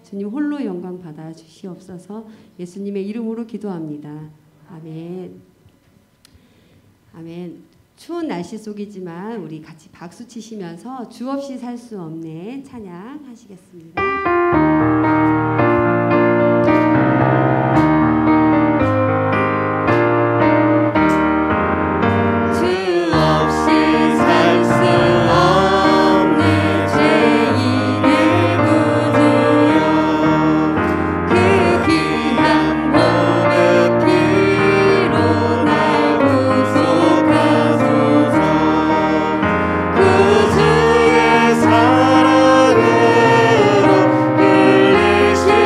주님 홀로 영광 받아 주시옵소서. 예수님의 이름으로 기도합니다. 아멘. 아멘. 추운 날씨 속이지만 우리 같이 박수 치시면서 주 없이 살 수 없네 찬양 하시겠습니다. 사랑으로 불리시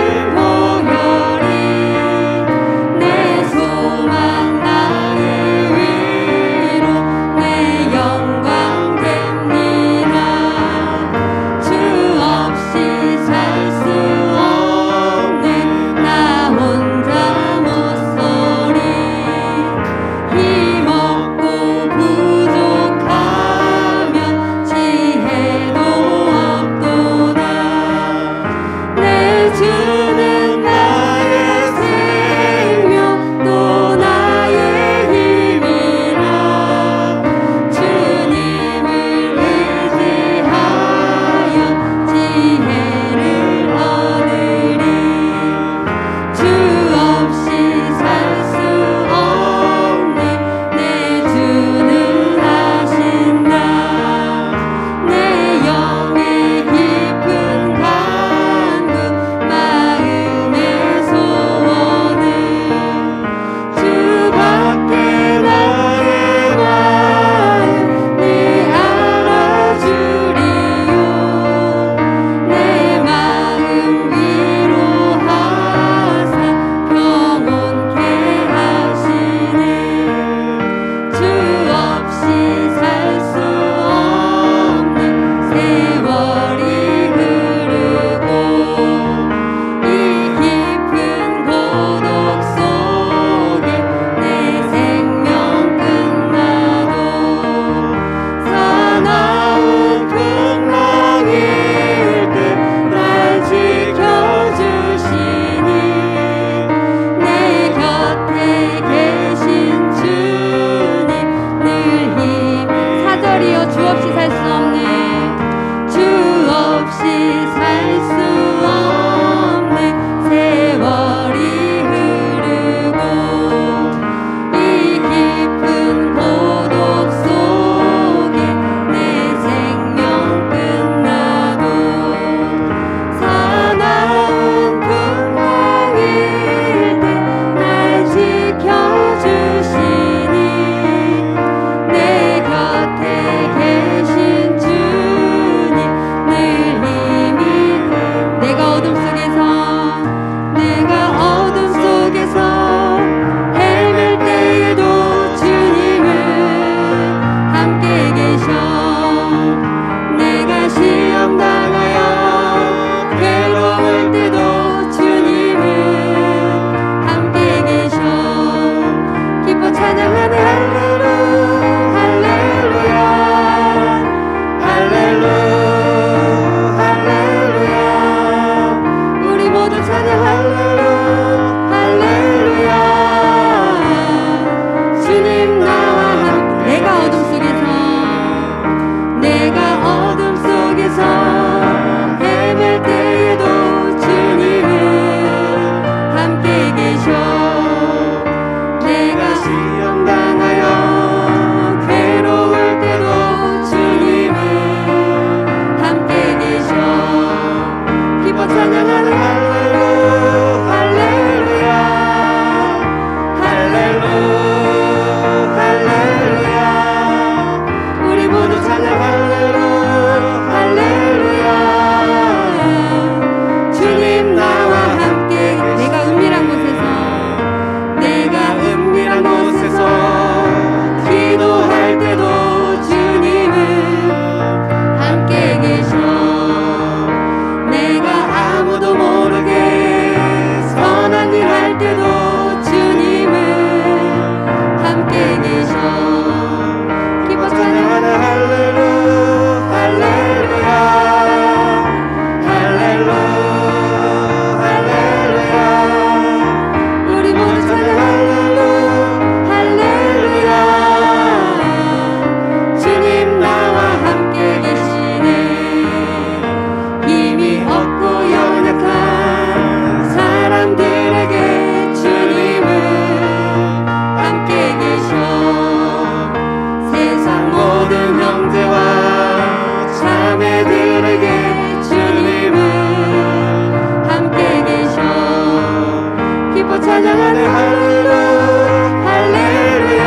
찬양하네. 할렐루야 할렐루야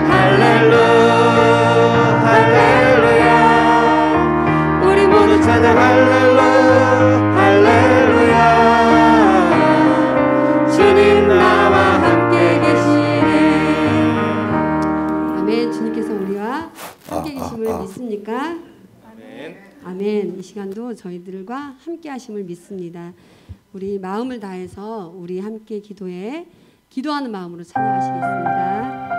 할렐루야 할렐루야. 우리 모두 찬양 할렐루야 할렐루야. 주님 나와 함께 계시네. 아멘. 주님께서 우리와 함께 계심을 믿습니까? 아멘. 이 시간도 저희들과 함께 하심을 믿습니다. 우리 마음을 다해서 우리 함께 기도하는 마음으로 찬양하시겠습니다.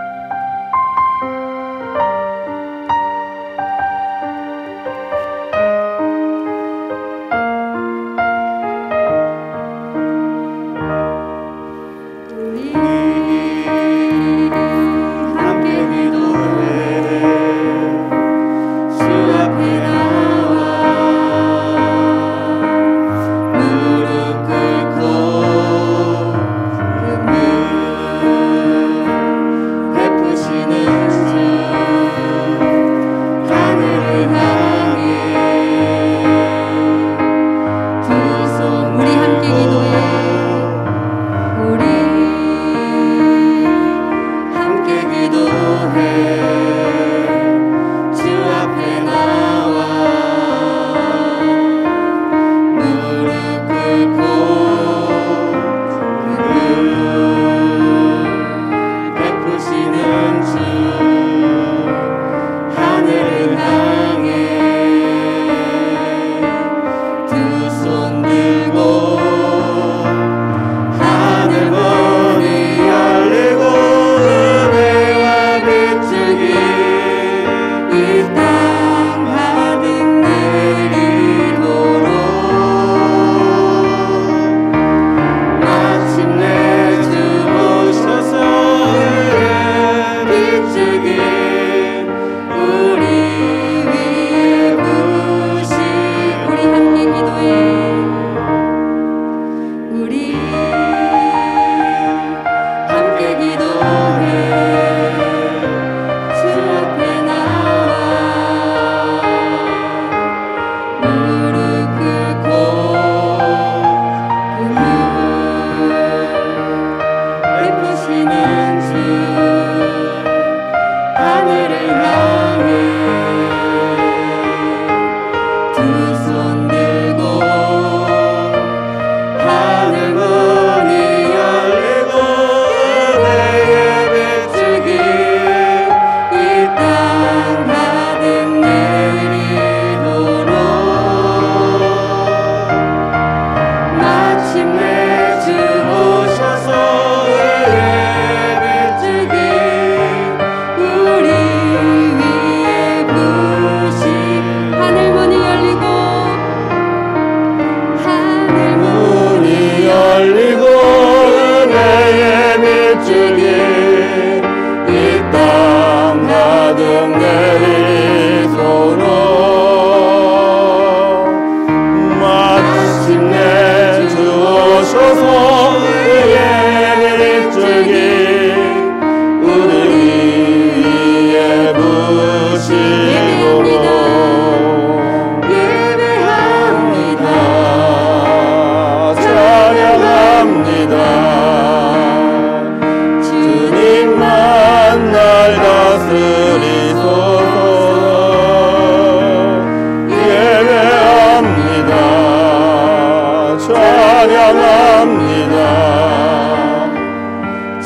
찬양합니다.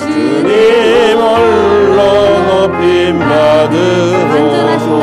주님 홀로 높임 받으소서.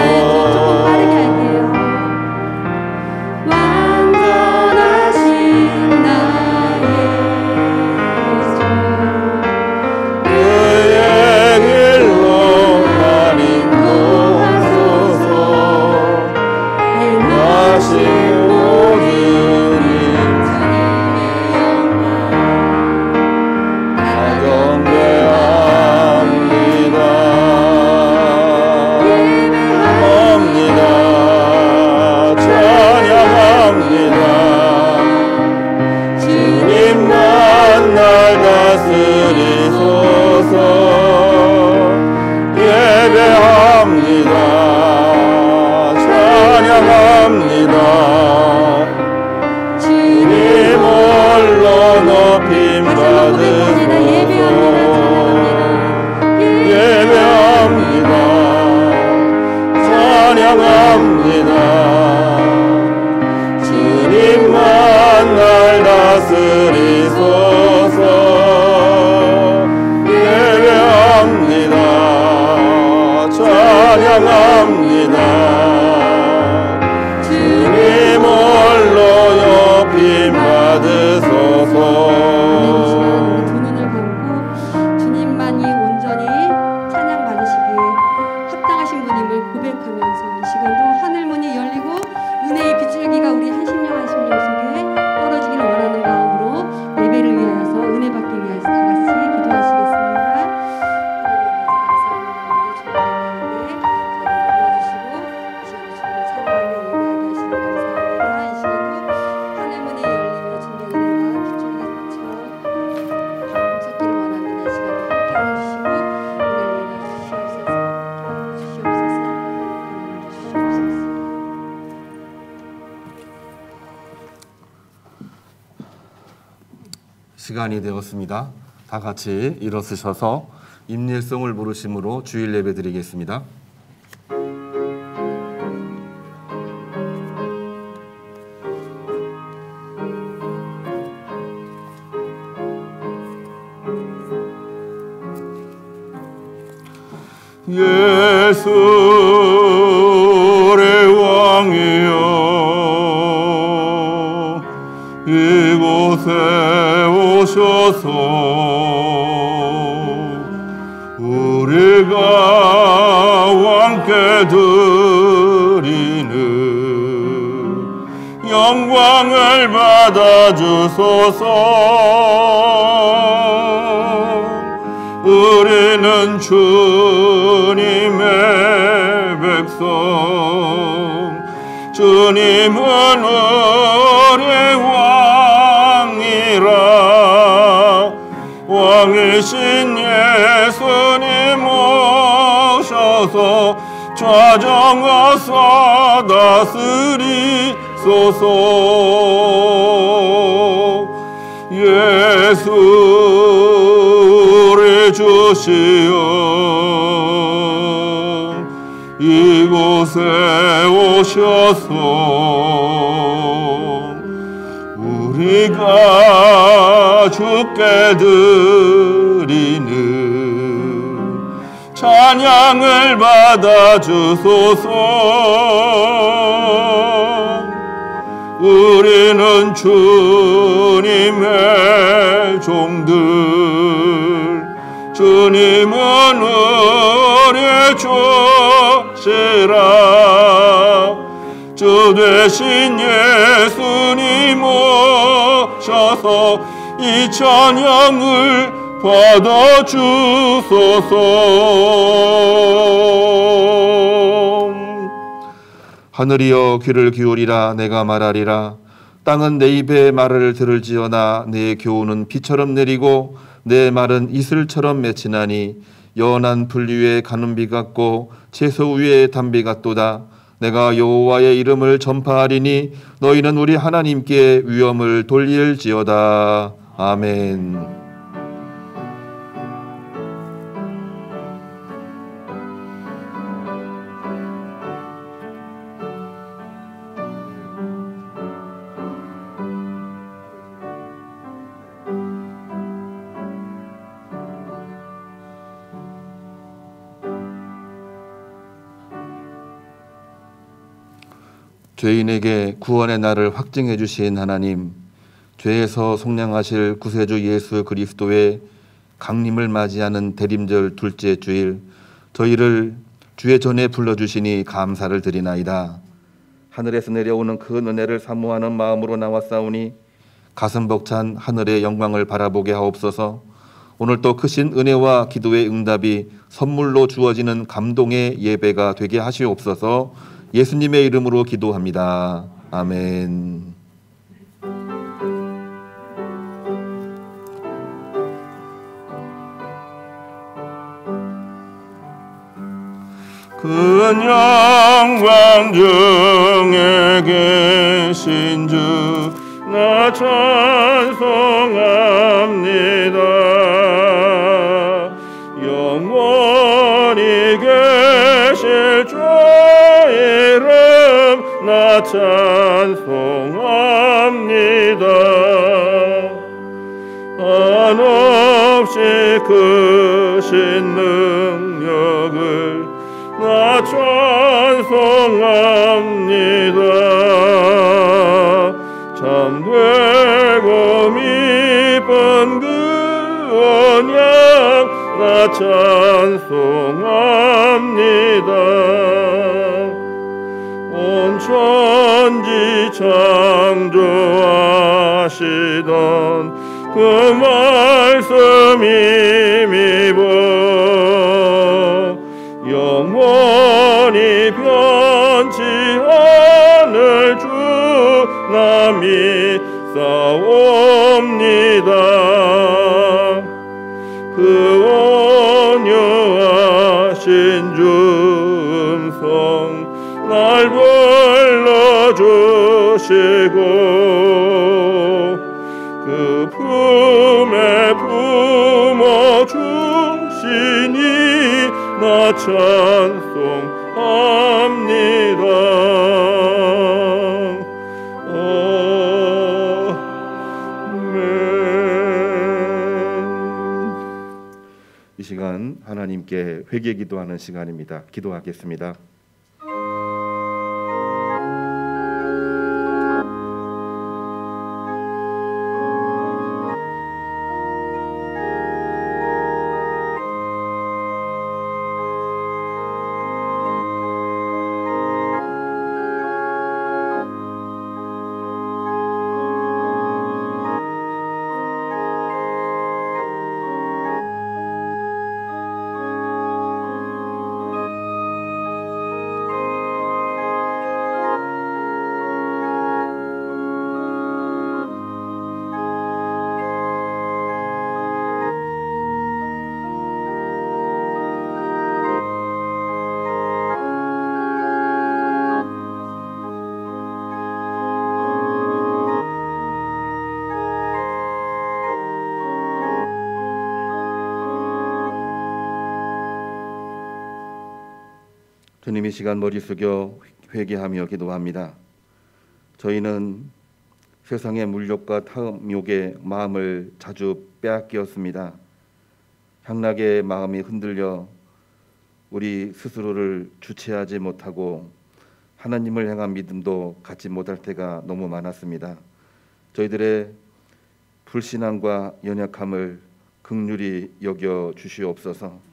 찬양합니다. 주님만 날 다스리소서. 예배합니다. 찬양합니다. 주님 홀로 높임 받으소서. 두 눈을 감고 주님만이 온전히 찬양받으시기에 합당하신 분임을 고백하면서 이 시간도 하늘 문이 열리고 은혜의 빗줄기가 우리 한심령 한심령 속에 떨어지기를 원하는 마음으로 예배를 위하여서 은혜 받기 위해서 다 같이 기도하시겠습니다. 시간이 되었습니다. 다 같이 일어서셔서 임일성을 부르심으로 주일 예배 드리겠습니다. 예수의 왕이여 이곳에 오셔서 우리가 왕께 드리는 영광을 받아주소서. 우리는 주님의 백성, 주님은 우리의 왕이라. 왕이신 예수님 오셔서 좌정하사 다스리소서. 예수를 주시어 이곳에 오셔서 우리가 주께 드리는 찬양을 받아주소서. 우리는 주님의 종들, 주님은 우리의 주시라. 주 되신 예수님 오셔서 이 찬양을 받아주소서. 하늘이여 귀를 기울이라. 내가 말하리라. 땅은 내 입의 말을 들을지어다. 내 교훈은 비처럼 내리고 내 말은 이슬처럼 맺히나니 연한 불 위에 가는 비 같고 채소 위에 담비 같도다. 내가 여호와의 이름을 전파하리니 너희는 우리 하나님께 위엄을 돌릴지어다. 아멘. 죄인에게 구원의 날을 확증해 주신 하나님, 죄에서 속량하실 구세주 예수 그리스도의 강림을 맞이하는 대림절 둘째 주일, 저희를 주의 전에 불러주시니 감사를 드리나이다. 하늘에서 내려오는 그 은혜를 사모하는 마음으로 나왔사오니 가슴 벅찬 하늘의 영광을 바라보게 하옵소서. 오늘 또 크신 은혜와 기도의 응답이 선물로 주어지는 감동의 예배가 되게 하시옵소서. 예수님의 이름으로 기도합니다. 아멘. 큰 영광 중에 계신 주 나 찬송합니다. 영원히 계실 주의 나 찬송합니다. 한없이 크신 능력을 나 찬송합니다. 참되고 미쁜 그 언약 나 찬송합니다. 온 천지 창조하시던 그 말씀 힘입어 영원히 변치 않을 주 나 믿사옵니다. 그 온유하신 주 음성 날 불러주시고 그 품에 품어주시니 나 찬송합니다. 이 시간 하나님께 회개 기도하는 시간입니다. 기도하겠습니다. 주님, 이 시간 머리 숙여 회개하며 기도합니다. 저희는 세상의 물욕과 탐욕에 마음을 자주 빼앗겼습니다. 향락의 마음이 흔들려 우리 스스로를 주체하지 못하고 하나님을 향한 믿음도 갖지 못할 때가 너무 많았습니다. 저희들의 불신앙과 연약함을 긍휼히 여겨 주시옵소서.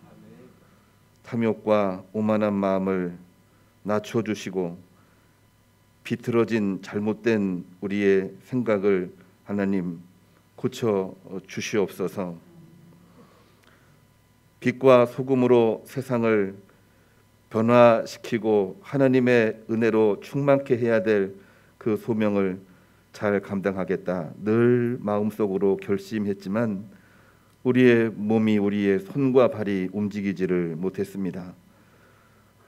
탐욕과 오만한 마음을 낮춰주시고 비틀어진 잘못된 우리의 생각을 하나님 고쳐 주시옵소서. 빛과 소금으로 세상을 변화시키고 하나님의 은혜로 충만케 해야 될 그 소명을 잘 감당하겠다 늘 마음속으로 결심했지만 우리의 몸이 우리의 손과 발이 움직이지를 못했습니다.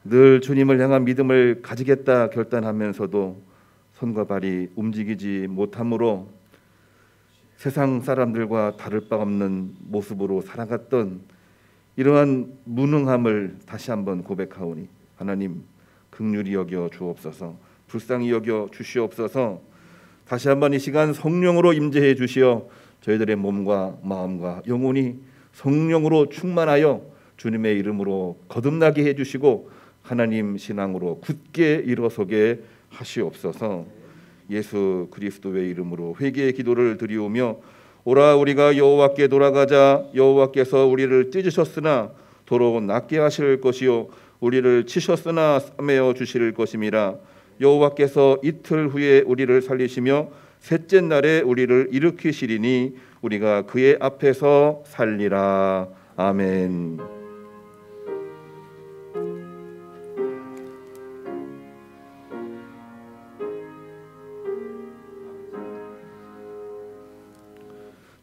늘 주님을 향한 믿음을 가지겠다 결단하면서도 손과 발이 움직이지 못함으로 세상 사람들과 다를 바 없는 모습으로 살아갔던 이러한 무능함을 다시 한번 고백하오니 하나님 긍휼히 여겨 주옵소서. 불쌍히 여겨 주시옵소서. 다시 한번 이 시간 성령으로 임재해 주시어 저희들의 몸과 마음과 영혼이 성령으로 충만하여 주님의 이름으로 거듭나게 해주시고 하나님 신앙으로 굳게 일어서게 하시옵소서. 예수 그리스도의 이름으로 회개의 기도를 드리오며 오라 우리가 여호와께 돌아가자. 여호와께서 우리를 찢으셨으나 도로 낫게 하실 것이요 우리를 치셨으나 싸매어 주실 것임이라. 여호와께서 이틀 후에 우리를 살리시며 셋째 날에 우리를 일으키시리니 우리가 그의 앞에서 살리라. 아멘.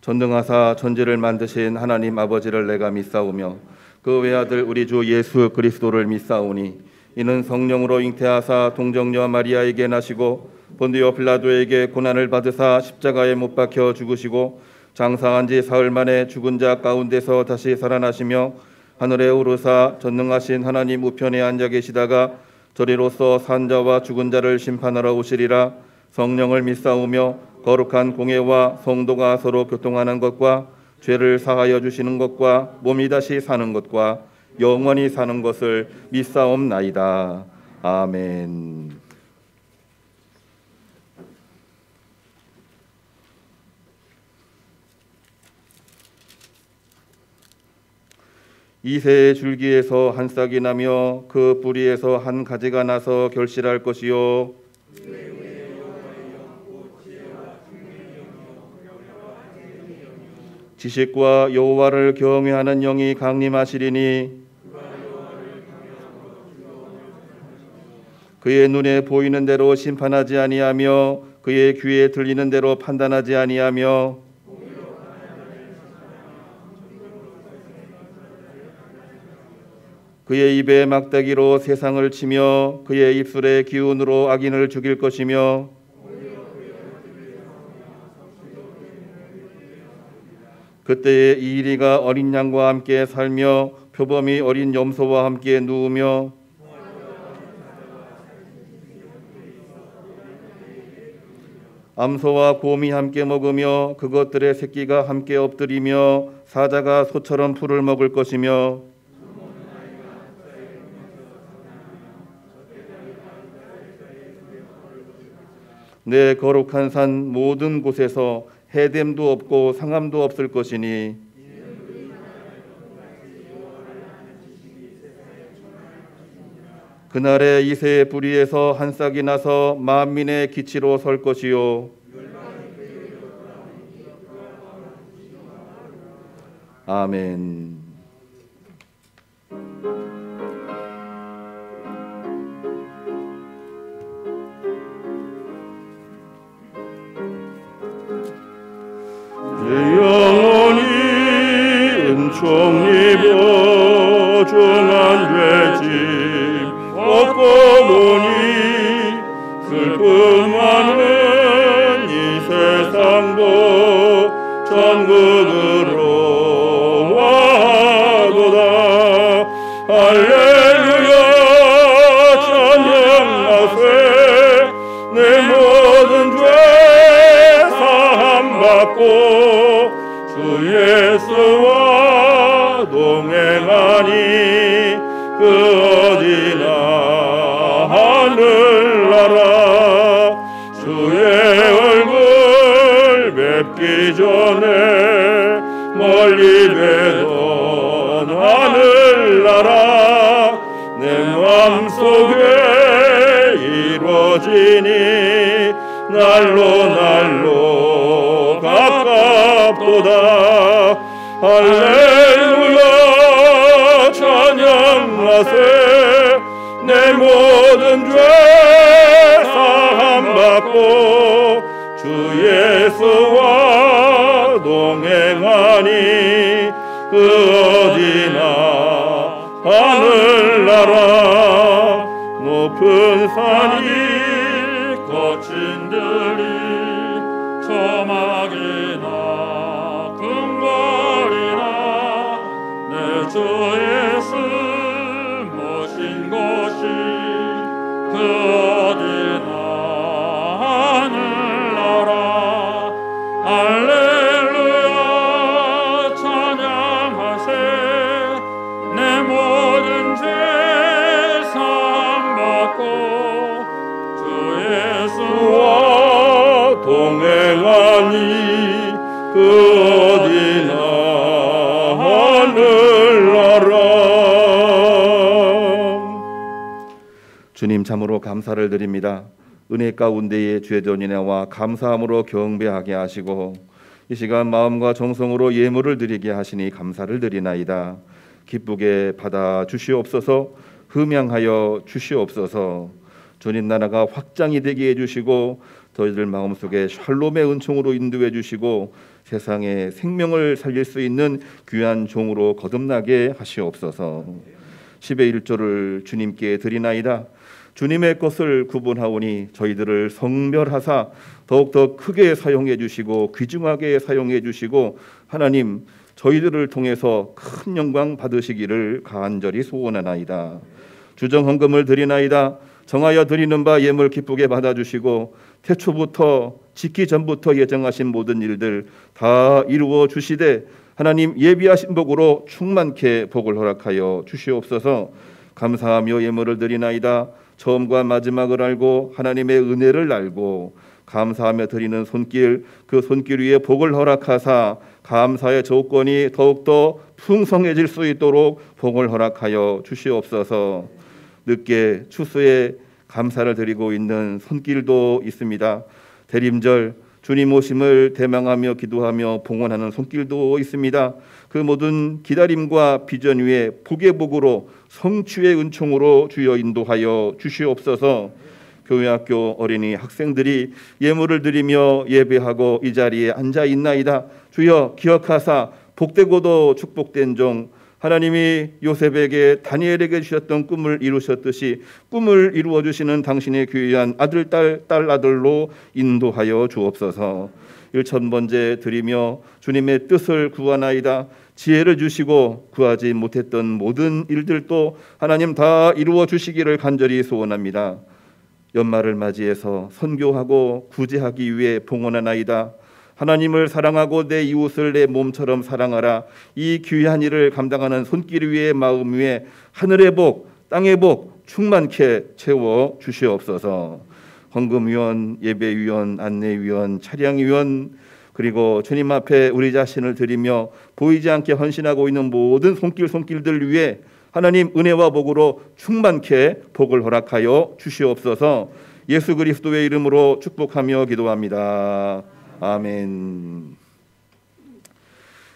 전능하사 천지를 만드신 하나님 아버지를 내가 믿사오며 그 외아들 우리 주 예수 그리스도를 믿사오니 이는 성령으로 잉태하사 동정녀 마리아에게 나시고 본디오 빌라도에게 고난을 받으사 십자가에 못 박혀 죽으시고 장사한 지 사흘 만에 죽은 자 가운데서 다시 살아나시며 하늘에 오르사 전능하신 하나님 우편에 앉아 계시다가 저리로서 산자와 죽은 자를 심판하러 오시리라. 성령을 믿사오며 거룩한 공예와 성도가 서로 교통하는 것과 죄를 사하여 주시는 것과 몸이 다시 사는 것과 영원히 사는 것을 믿사옵나이다. 아멘. 이새의 줄기에서 한 싹이 나며 그 뿌리에서 한 가지가 나서 결실할 것이요 지식과 여호와를 경외하는 영이 강림하시리니 그의 눈에 보이는 대로 심판하지 아니하며 그의 귀에 들리는 대로 판단하지 아니하며 그의 입에 막대기로 세상을 치며 그의 입술의 기운으로 악인을 죽일 것이며 그때에 이리가 어린 양과 함께 살며 표범이 어린 염소와 함께 누우며 암소와 곰이 함께 먹으며 그것들의 새끼가 함께 엎드리며 사자가 소처럼 풀을 먹을 것이며 내 거룩한 산 모든 곳에서 해됨도 없고 상함도 없을 것이니 그날에 이새의 뿌리에서 한 싹이 나서 만민의 기치로 설 것이요 아멘. 영원히 은총이 보증한 죄짐 얻고 보니 슬픔 많은 이 세상도 천국으로 와도다. 할렐루야 찬양하세. 내 모든 죄 사함받고 주 예수와 동행하니 그 어디나 하늘나라. 주의 얼굴 뵙기 전에 멀리 뵈던 하늘나라 내 마음속에 이루어지니 날로 날로 가깝도다. 할렐루야 찬양하세. 내 모든 죄 사함받고 주 예수와 동행하니 그 어디나 하늘나라. 높은 산이 거친 들이 저막이나 궁궐이나 내 주 예수 모신 곳이 그 어디나 하늘나라. 할렐루야 찬양하세. 내 모든 죄 사함받고 주 예수와 동행하니 그 어디나 하늘나라. 주님 참으로 감사를 드립니다. 은혜 가운데에 죄전이 나와 감사함으로 경배하게 하시고 이 시간 마음과 정성으로 예물을 드리게 하시니 감사를 드리나이다. 기쁘게 받아 주시옵소서. 흠양하여 주시옵소서. 주님 나라가 확장이 되게 해주시고 저희들 마음속에 샬롬의 은총으로 인도해 주시고 세상에 생명을 살릴 수 있는 귀한 종으로 거듭나게 하시옵소서. 10의 1조를 주님께 드리나이다. 주님의 것을 구분하오니 저희들을 성별하사 더욱더 크게 사용해 주시고 귀중하게 사용해 주시고 하나님 저희들을 통해서 큰 영광 받으시기를 간절히 소원하나이다. 주정헌금을 드리나이다. 정하여 드리는 바 예물 기쁘게 받아주시고 태초부터 짓기 전부터 예정하신 모든 일들 다 이루어 주시되 하나님 예비하신 복으로 충만케 복을 허락하여 주시옵소서. 감사하며 예물을 드리나이다. 처음과 마지막을 알고 하나님의 은혜를 알고 감사하며 드리는 손길, 그 손길 위에 복을 허락하사 감사의 조건이 더욱더 풍성해질 수 있도록 복을 허락하여 주시옵소서. 늦게 추수에 감사를 드리고 있는 손길도 있습니다. 대림절 주님 오심을 대망하며 기도하며 봉헌하는 손길도 있습니다. 그 모든 기다림과 비전 위에 복의 복으로 성취의 은총으로 주여 인도하여 주시옵소서. 교회학교 어린이 학생들이 예물을 드리며 예배하고 이 자리에 앉아 있나이다. 주여 기억하사 복되고도 축복된 종 하나님이 요셉에게 다니엘에게 주셨던 꿈을 이루셨듯이 꿈을 이루어 주시는 당신의 귀한 아들, 딸 아들로 인도하여 주옵소서. 1000번째 드리며 주님의 뜻을 구하나이다. 지혜를 주시고 구하지 못했던 모든 일들도 하나님 다 이루어 주시기를 간절히 소원합니다. 연말을 맞이해서 선교하고 구제하기 위해 봉헌하나이다. 하나님을 사랑하고 내 이웃을 내 몸처럼 사랑하라. 이 귀한 일을 감당하는 손길 위에 마음 위에 하늘의 복, 땅의 복 충만케 채워 주시옵소서. 헌금위원, 예배위원, 안내위원, 차량위원 그리고 주님 앞에 우리 자신을 드리며 보이지 않게 헌신하고 있는 모든 손길들 위에 하나님 은혜와 복으로 충만케 복을 허락하여 주시옵소서. 예수 그리스도의 이름으로 축복하며 기도합니다. 아멘.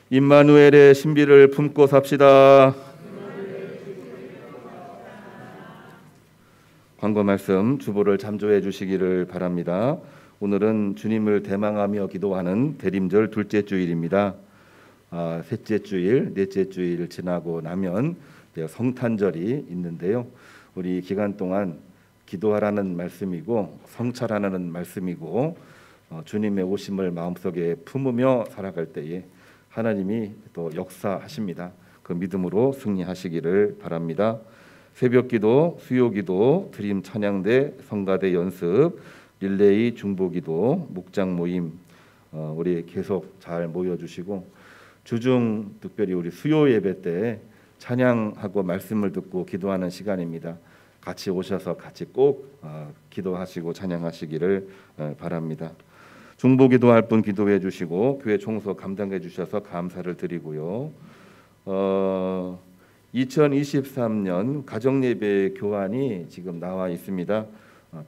임마누엘의 신비를 품고 삽시다. 광고 말씀 주보를 잠조해 주시기를 바랍니다. 오늘은 주님을 대망하며 기도하는 대림절 둘째 주일입니다. 셋째 주일, 넷째 주일 지나고 나면 성탄절이 있는데요. 우리 기간 동안 기도하라는 말씀이고 성찰하라는 말씀이고 주님의 오심을 마음속에 품으며 살아갈 때에 하나님이 또 역사하십니다. 그 믿음으로 승리하시기를 바랍니다. 새벽기도, 수요기도, 드림 찬양대, 성가대 연습, 릴레이 중보기도, 목장 모임 우리 계속 잘 모여주시고 주중 특별히 우리 수요 예배 때 찬양하고 말씀을 듣고 기도하는 시간입니다. 같이 오셔서 같이 꼭 기도하시고 찬양하시기를 바랍니다. 중보기도할 분 기도해 주시고 교회 총소 감당해 주셔서 감사를 드리고요. 2023년 가정예배 교환이 지금 나와 있습니다.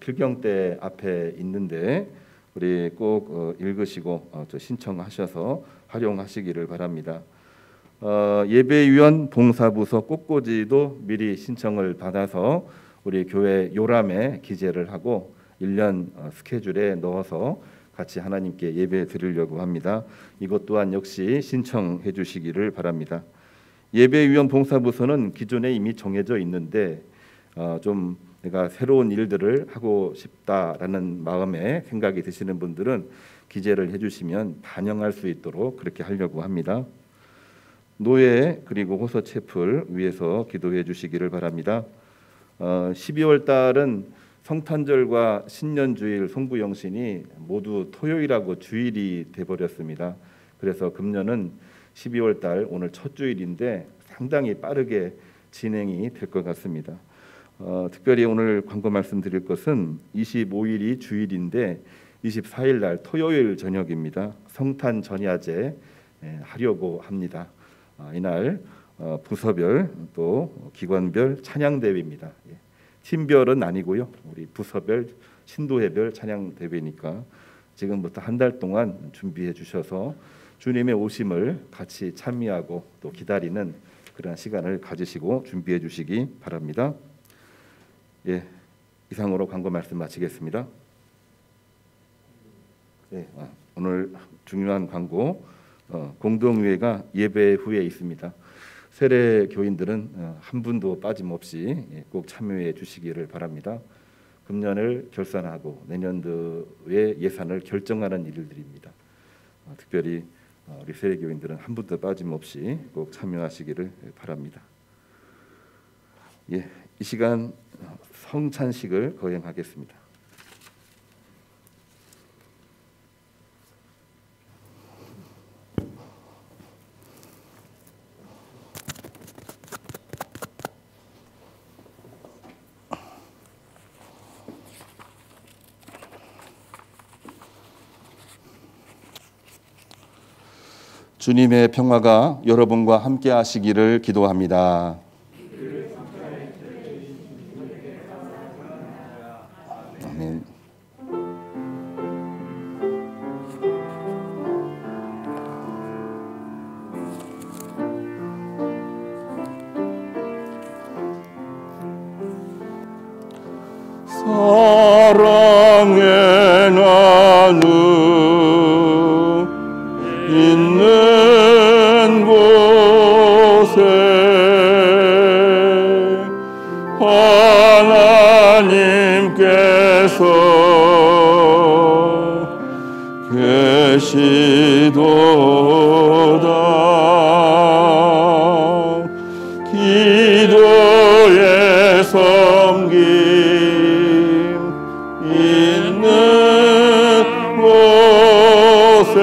필경대 앞에 있는데 우리 꼭 읽으시고 신청하셔서 활용하시기를 바랍니다. 예배위원 봉사부서 꽃꽂이도 미리 신청을 받아서 우리 교회 요람에 기재를 하고 1년 스케줄에 넣어서 같이 하나님께 예배 드리려고 합니다. 이것 또한 역시 신청해 주시기를 바랍니다. 예배위원 봉사부서는 기존에 이미 정해져 있는데 좀 내가 새로운 일들을 하고 싶다라는 마음에 생각이 드시는 분들은 기재를 해주시면 반영할 수 있도록 그렇게 하려고 합니다. 노예 그리고 호서 채플 위해서 기도해 주시기를 바랍니다. 12월 달은 성탄절과 신년주일 송구영신이 모두 토요일하고 주일이 돼버렸습니다. 그래서 금년은 12월 달 오늘 첫 주일인데 상당히 빠르게 진행이 될 것 같습니다. 특별히 오늘 광고 말씀드릴 것은 25일이 주일인데 24일 날 토요일 저녁입니다. 성탄 전야제 하려고 합니다. 이날 부서별 또 기관별 찬양 대회입니다. 팀별은 아니고요. 우리 부서별 신도회별 찬양 대회니까 지금부터 한 달 동안 준비해 주셔서 주님의 오심을 같이 찬미하고 또 기다리는 그런 시간을 가지시고 준비해 주시기 바랍니다. 예, 이상으로 광고 말씀 마치겠습니다. 네, 오늘 중요한 광고 공동회가 예배 후에 있습니다. 세례 교인들은 한 분도 빠짐없이 꼭 참여해 주시기를 바랍니다. 금년을 결산하고 내년도의 예산을 결정하는 일들입니다. 특별히 우리 세례 교인들은 한 분도 빠짐없이 꼭 참여하시기를 바랍니다. 예, 이 시간 성찬식을 거행하겠습니다. 주님의 평화가 여러분과 함께 하시기를 기도합니다. 아멘. 사랑의 나누 있는 곳에 하나님께서 계시도다. 기도의 섬김 있는 곳에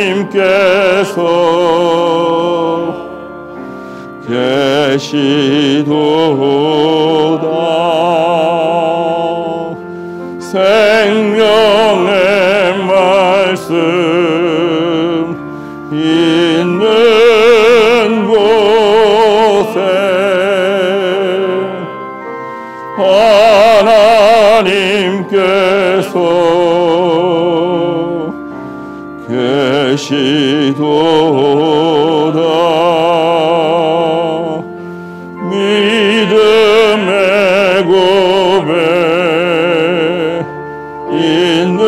하나님께서 계시도다. 생명의 말씀 있는 곳에 하나님께서 계시도다. 믿음의 고백 있는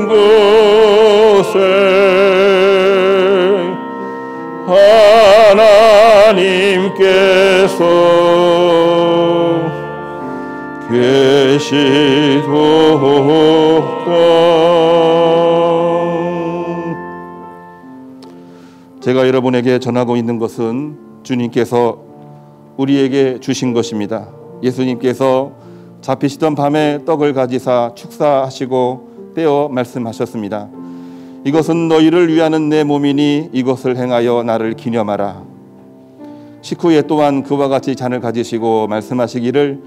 곳에 하나님께서 계시도다. 제가 여러분에게 전하고 있는 것은 주님께서 우리에게 주신 것입니다. 예수님께서 잡히시던 밤에 떡을 가지사 축사하시고 떼어 말씀하셨습니다. 이것은 너희를 위하는 내 몸이니 이것을 행하여 나를 기념하라. 식후에 또한 그와 같이 잔을 가지시고 말씀하시기를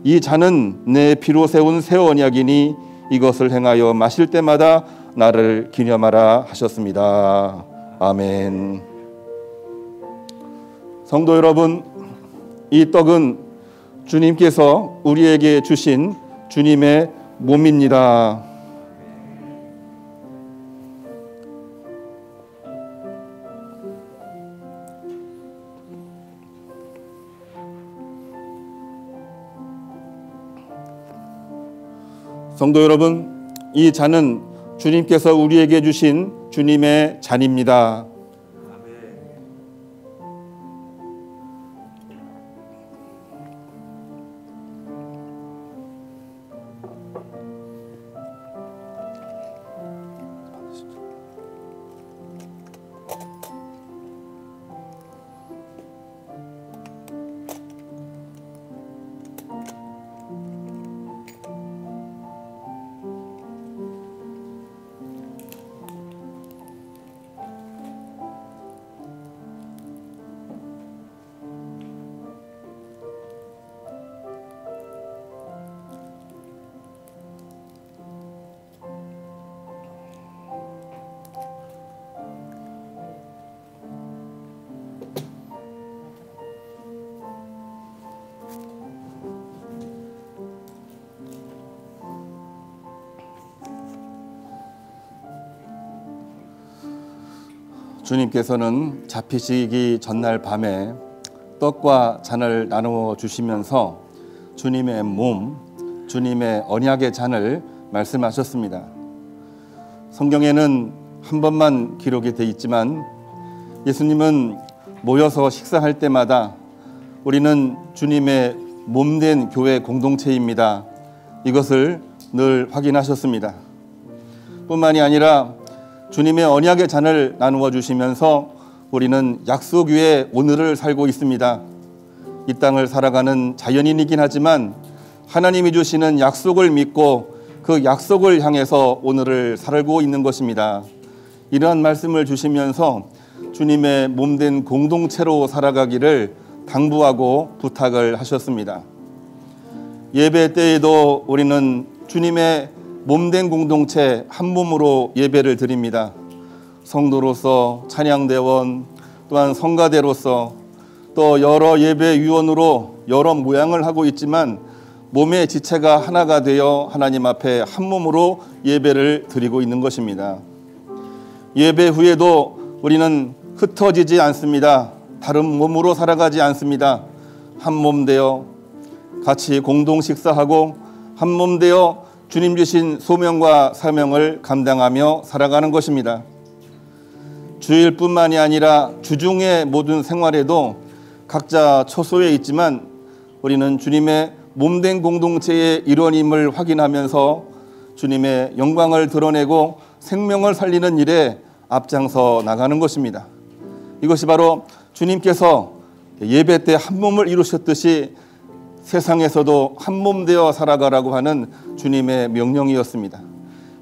이 잔은 내 피로 세운 새 언약이니 이것을 행하여 마실 때마다 나를 기념하라 하셨습니다. 아멘. 성도 여러분, 이 떡은 주님께서 우리에게 주신 주님의 몸입니다. 성도 여러분, 이 잔은 주님께서 우리에게 주신 주님의 잔입니다. 주님께서는 잡히시기 전날 밤에 떡과 잔을 나누어 주시면서 주님의 몸, 주님의 언약의 잔을 말씀하셨습니다. 성경에는 한 번만 기록이 되어 있지만 예수님은 모여서 식사할 때마다 우리는 주님의 몸된 교회 공동체입니다. 이것을 늘 확인하셨습니다. 뿐만이 아니라 주님의 언약의 잔을 나누어 주시면서 우리는 약속 위에 오늘을 살고 있습니다. 이 땅을 살아가는 자연인이긴 하지만 하나님이 주시는 약속을 믿고 그 약속을 향해서 오늘을 살고 있는 것입니다. 이러한 말씀을 주시면서 주님의 몸된 공동체로 살아가기를 당부하고 부탁을 하셨습니다. 예배 때에도 우리는 주님의 몸된 공동체 한 몸으로 예배를 드립니다. 성도로서, 찬양대원, 또한 성가대로서, 또 여러 예배위원으로 여러 모양을 하고 있지만 몸의 지체가 하나가 되어 하나님 앞에 한 몸으로 예배를 드리고 있는 것입니다. 예배 후에도 우리는 흩어지지 않습니다. 다른 몸으로 살아가지 않습니다. 한 몸 되어 같이 공동 식사하고 한 몸 되어 주님 주신 소명과 사명을 감당하며 살아가는 것입니다. 주일뿐만이 아니라 주중의 모든 생활에도 각자 처소에 있지만 우리는 주님의 몸된 공동체의 일원임을 확인하면서 주님의 영광을 드러내고 생명을 살리는 일에 앞장서 나가는 것입니다. 이것이 바로 주님께서 예배 때 한 몸을 이루셨듯이 세상에서도 한 몸 되어 살아가라고 하는 주님의 명령이었습니다.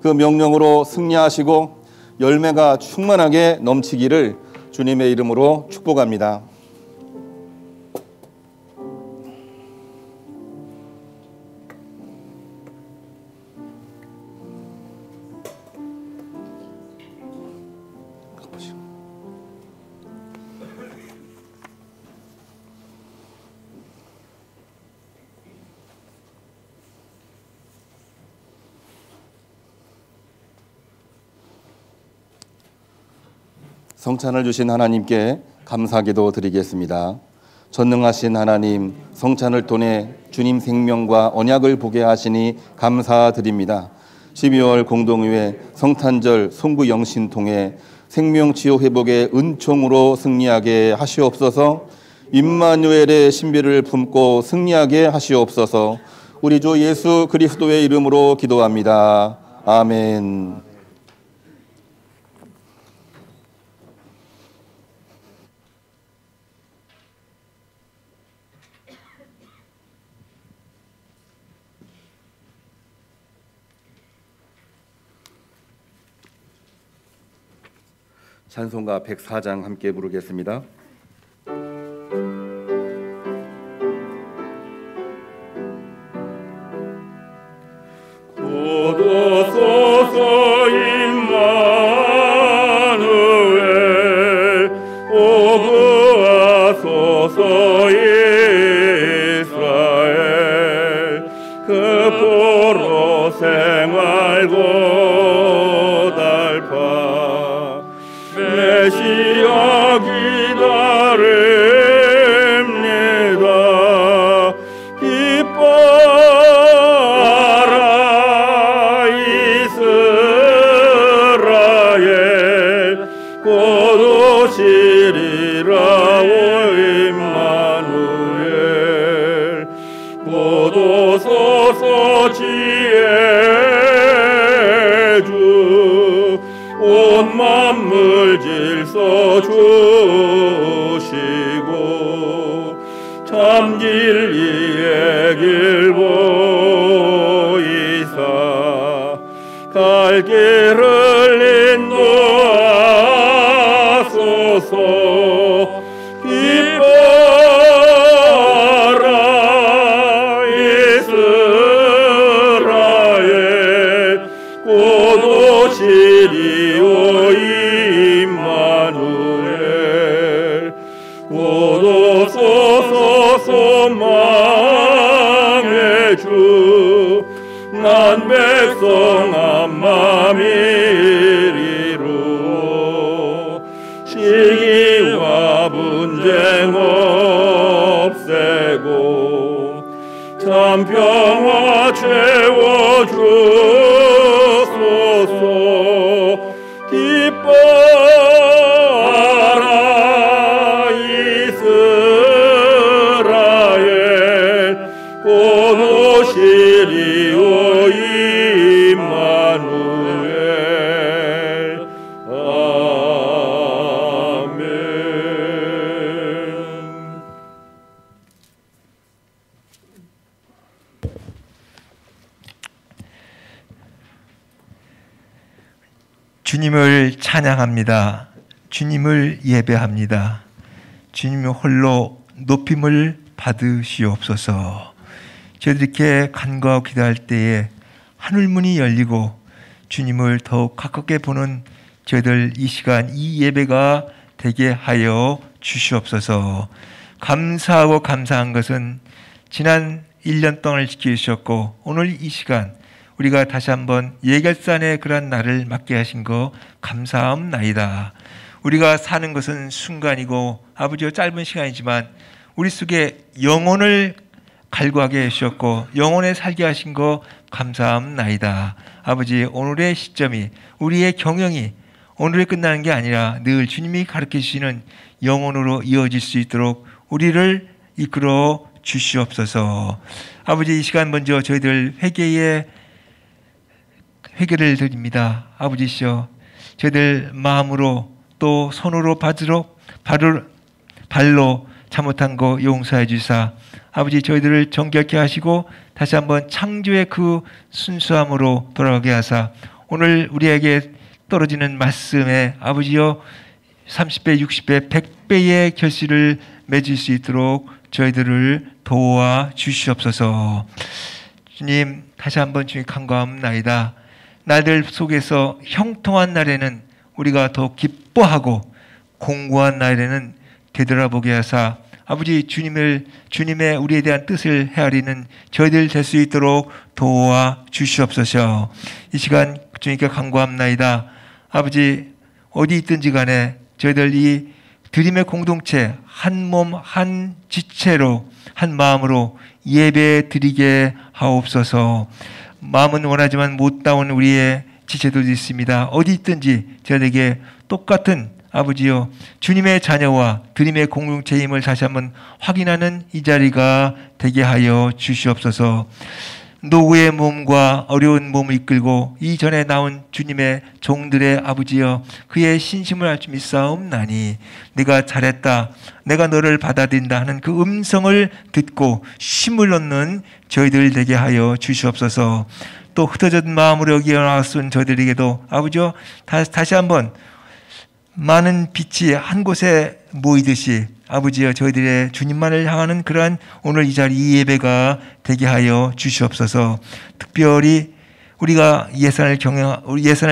그 명령으로 승리하시고 열매가 충만하게 넘치기를 주님의 이름으로 축복합니다. 성찬을 주신 하나님께 감사기도 드리겠습니다. 전능하신 하나님, 성찬을 통해 주님 생명과 언약을 보게 하시니 감사드립니다. 12월 공동의회 성탄절 송구 영신 통해 생명 치유 회복의 은총으로 승리하게 하시옵소서. 임마누엘의 신비를 품고 승리하게 하시옵소서. 우리 주 예수 그리스도의 이름으로 기도합니다. 아멘. 찬송가 104장 함께 부르겠습니다. 오소서 임마누엘 오구하소서 이스라엘 그 포로 생활고 달파 메시아 기다립니다. 기뻐하라 이스라엘 곧 오시리라 오 임마누엘 곧 오소서 지혜 주 온 만물 질서 주시고 참길 이의 길 보이사 갈 길을 인도하소서. 기뻐하라 이스라엘 곧 오시리 오 임마누엘 곧 오소서 소망의 주 난 백성 한마음 이리로 시기와 분쟁 없애고 참 평화 채워주소서. 기뻐하라 이스라엘 곧 오시리 오 임마누엘. 아멘. 주님을 찬양합니다. 주님을 예배합니다. 주님 홀로 높임을 받으시옵소서. 저희들 이렇게 간구하고 기도할 때에 하늘문이 열리고 주님을 더욱 가깝게 보는 저희들 이 시간 이 예배가 되게 하여 주시옵소서. 감사하고 감사한 것은 지난 1년 동안을 지켜주셨고 오늘 이 시간 우리가 다시 한번 예결산의 그런 날을 맞게 하신 거 감사합나이다. 우리가 사는 것은 순간이고 아버지와 짧은 시간이지만 우리 속에 영혼을 갈구하게 해주셨고 영혼에 살게 하신 거 감사합나이다. 아버지 오늘의 시점이 우리의 경영이 오늘에 끝나는 게 아니라 늘 주님이 가르쳐 주시는 영혼으로 이어질 수 있도록 우리를 이끌어 주시옵소서. 아버지 이 시간 먼저 저희들 회개를 드립니다. 아버지시여 저희들 마음으로 또 손으로 발로 잘못한 거 용서해 주사 아버지 저희들을 정결케 하시고 다시 한번 창조의 그 순수함으로 돌아가게 하사 오늘 우리에게 떨어지는 말씀에 아버지여 30배, 60배, 100배의 결실을 맺을 수 있도록 저희들을 도와 주시옵소서. 주님 다시 한번 주님 간구합나이다. 날들 속에서 형통한 날에는 우리가 더 기뻐하고 공고한 날에는 되돌아보게 하사 아버지 주님의 우리에 대한 뜻을 헤아리는 저희들 될 수 있도록 도와 주시옵소서. 이 시간 주님께 간구합나이다. 아버지 어디 있든지 간에 저희들 이 드림의 공동체 한 몸 한 지체로 한 마음으로 예배 드리게 하옵소서. 마음은 원하지만 못다운 우리의 지체들도 있습니다. 어디 있든지 저희에게 똑같은 아버지여 주님의 자녀와 드림의 공동체임을 다시 한번 확인하는 이 자리가 되게 하여 주시옵소서. 노구의 몸과 어려운 몸을 이끌고 이전에 나온 주님의 종들의 아버지여 그의 신심을 알 줄 믿사옵나니 내가 잘했다 내가 너를 받아들인다 하는 그 음성을 듣고 힘을 얻는 저희들 되게 하여 주시옵소서. 또 흩어진 마음으로 여기 나왔은 저희들에게도 아버지여 다시 한번 많은 빛이 한 곳에 모이듯이 아버지여 저희들의 주님만을 향하는 그러한 오늘 이 자리 이 예배가 되게 하여 주시옵소서. 특별히 우리가 예산을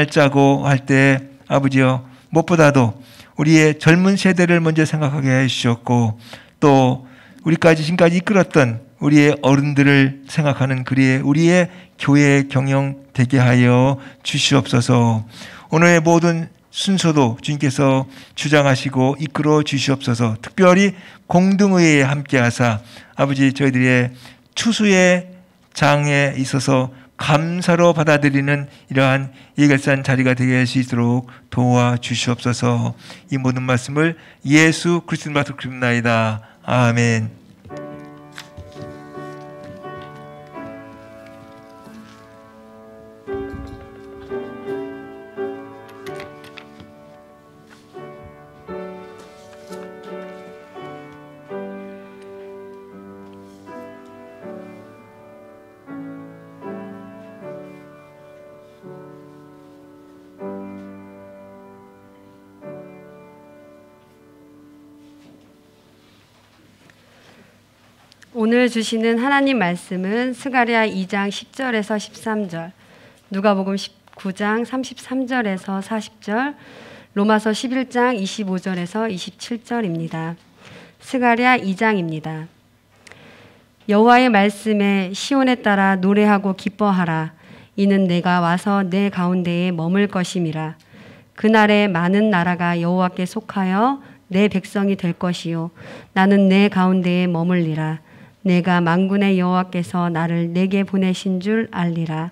짜고 할 때 아버지여 무엇보다도 우리의 젊은 세대를 먼저 생각하게 해주셨고 또 우리까지 지금까지 이끌었던 우리의 어른들을 생각하는 우리의 교회 경영 되게 하여 주시옵소서. 오늘의 모든 순서도 주님께서 주장하시고 이끌어 주시옵소서. 특별히 공동의회에 함께하사 아버지 저희들의 추수의 장에 있어서 감사로 받아들이는 이러한 예결산 자리가 되게 할 수 있도록 도와주시옵소서. 이 모든 말씀을 예수 그리스도의 이름으로 기도합나이다. 아멘. 오늘 주시는 하나님 말씀은 스가랴 2장 10절에서 13절, 누가복음 19장 33절에서 40절, 로마서 11장 25절에서 27절입니다. 스가랴 2장입니다. 여호와의 말씀에 시온에 따라 노래하고 기뻐하라. 이는 내가 와서 내 가운데에 머물 것임이라. 그날에 많은 나라가 여호와께 속하여 내 백성이 될 것이요 나는 내 가운데에 머물리라. 내가 만군의 여호와께서 나를 내게 보내신 줄 알리라.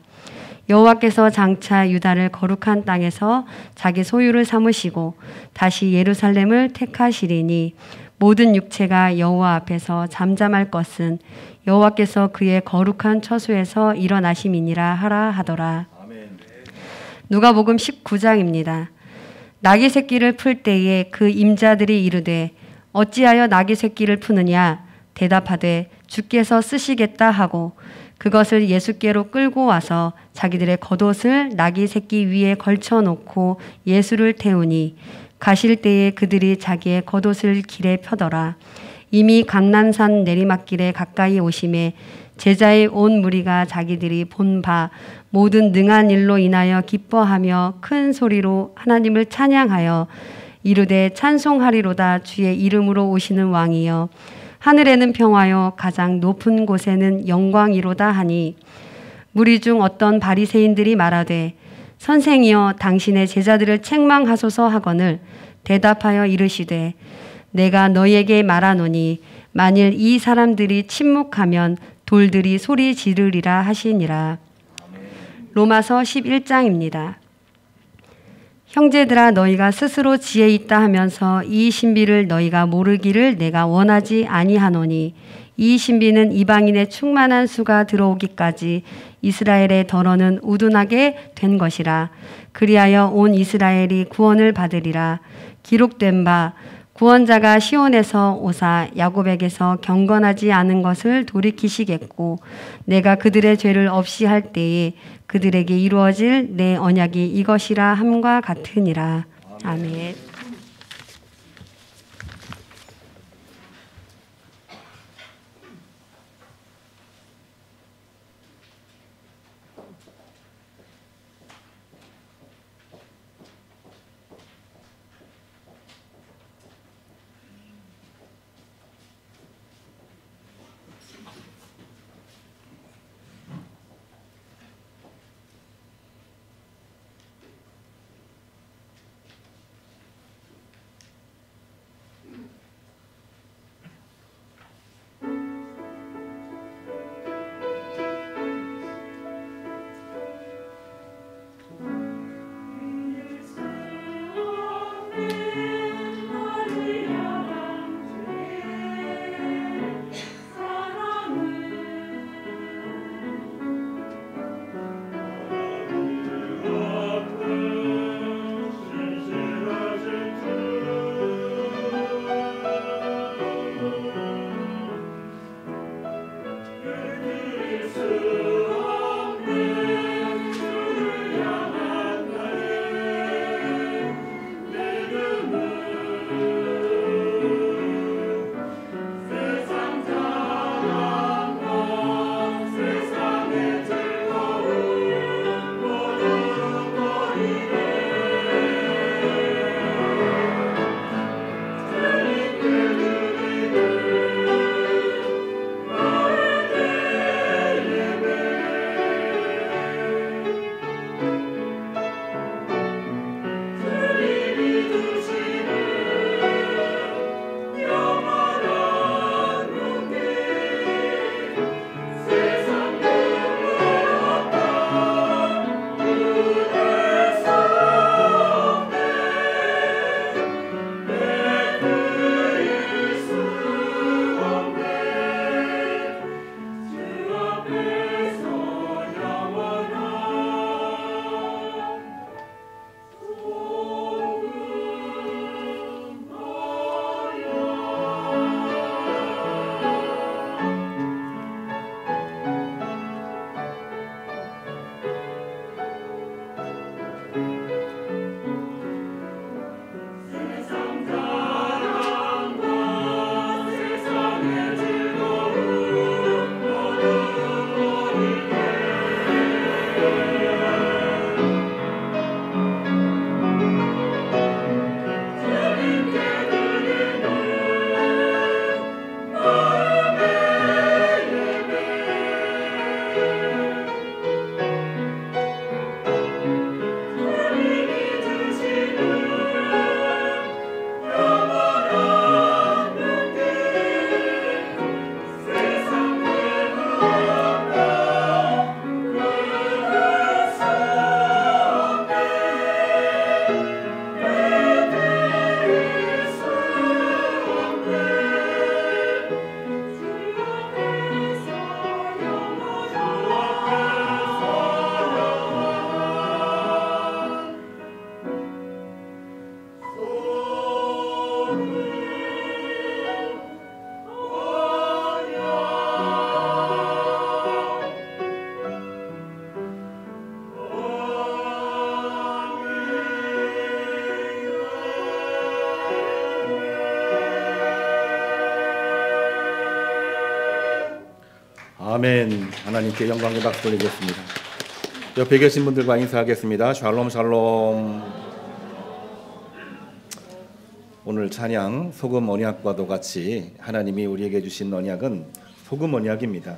여호와께서 장차 유다를 거룩한 땅에서 자기 소유를 삼으시고 다시 예루살렘을 택하시리니 모든 육체가 여호와 앞에서 잠잠할 것은 여호와께서 그의 거룩한 처소에서 일어나심이니라 하라 하더라. 누가복음 19장입니다. 나귀 새끼를 풀 때에 그 임자들이 이르되 어찌하여 나귀 새끼를 푸느냐 대답하되 주께서 쓰시겠다 하고 그것을 예수께로 끌고 와서 자기들의 겉옷을 나귀 새끼 위에 걸쳐놓고 예수를 태우니 가실 때에 그들이 자기의 겉옷을 길에 펴더라. 이미 강난산 내리막길에 가까이 오심에 제자의 온 무리가 자기들이 본 바 모든 능한 일로 인하여 기뻐하며 큰 소리로 하나님을 찬양하여 이르되 찬송하리로다. 주의 이름으로 오시는 왕이여 하늘에는 평화요 가장 높은 곳에는 영광이로다 하니 무리 중 어떤 바리새인들이 말하되 선생이여 당신의 제자들을 책망하소서 하거늘 대답하여 이르시되 내가 너희에게 말하노니 만일 이 사람들이 침묵하면 돌들이 소리 지르리라 하시니라. 로마서 11장입니다. 형제들아 너희가 스스로 지혜 있다 하면서 이 신비를 너희가 모르기를 내가 원하지 아니하노니 이 신비는 이방인의 충만한 수가 들어오기까지 이스라엘의 덜어는 우둔하게 된 것이라. 그리하여 온 이스라엘이 구원을 받으리라. 기록된 바 구원자가 시온에서 오사 야곱에게서 경건하지 않은 것을 돌이키시겠고 내가 그들의 죄를 없이 할 때에 그들에게 이루어질 내 언약이 이것이라 함과 같으니라. 아멘. 아멘. 하나님께 영광의 박수 돌리겠습니다. 옆에 계신 분들과 인사하겠습니다. 샬롬 샬롬. 오늘 찬양 소금 언약과도 같이 하나님이 우리에게 주신 언약은 소금 언약입니다.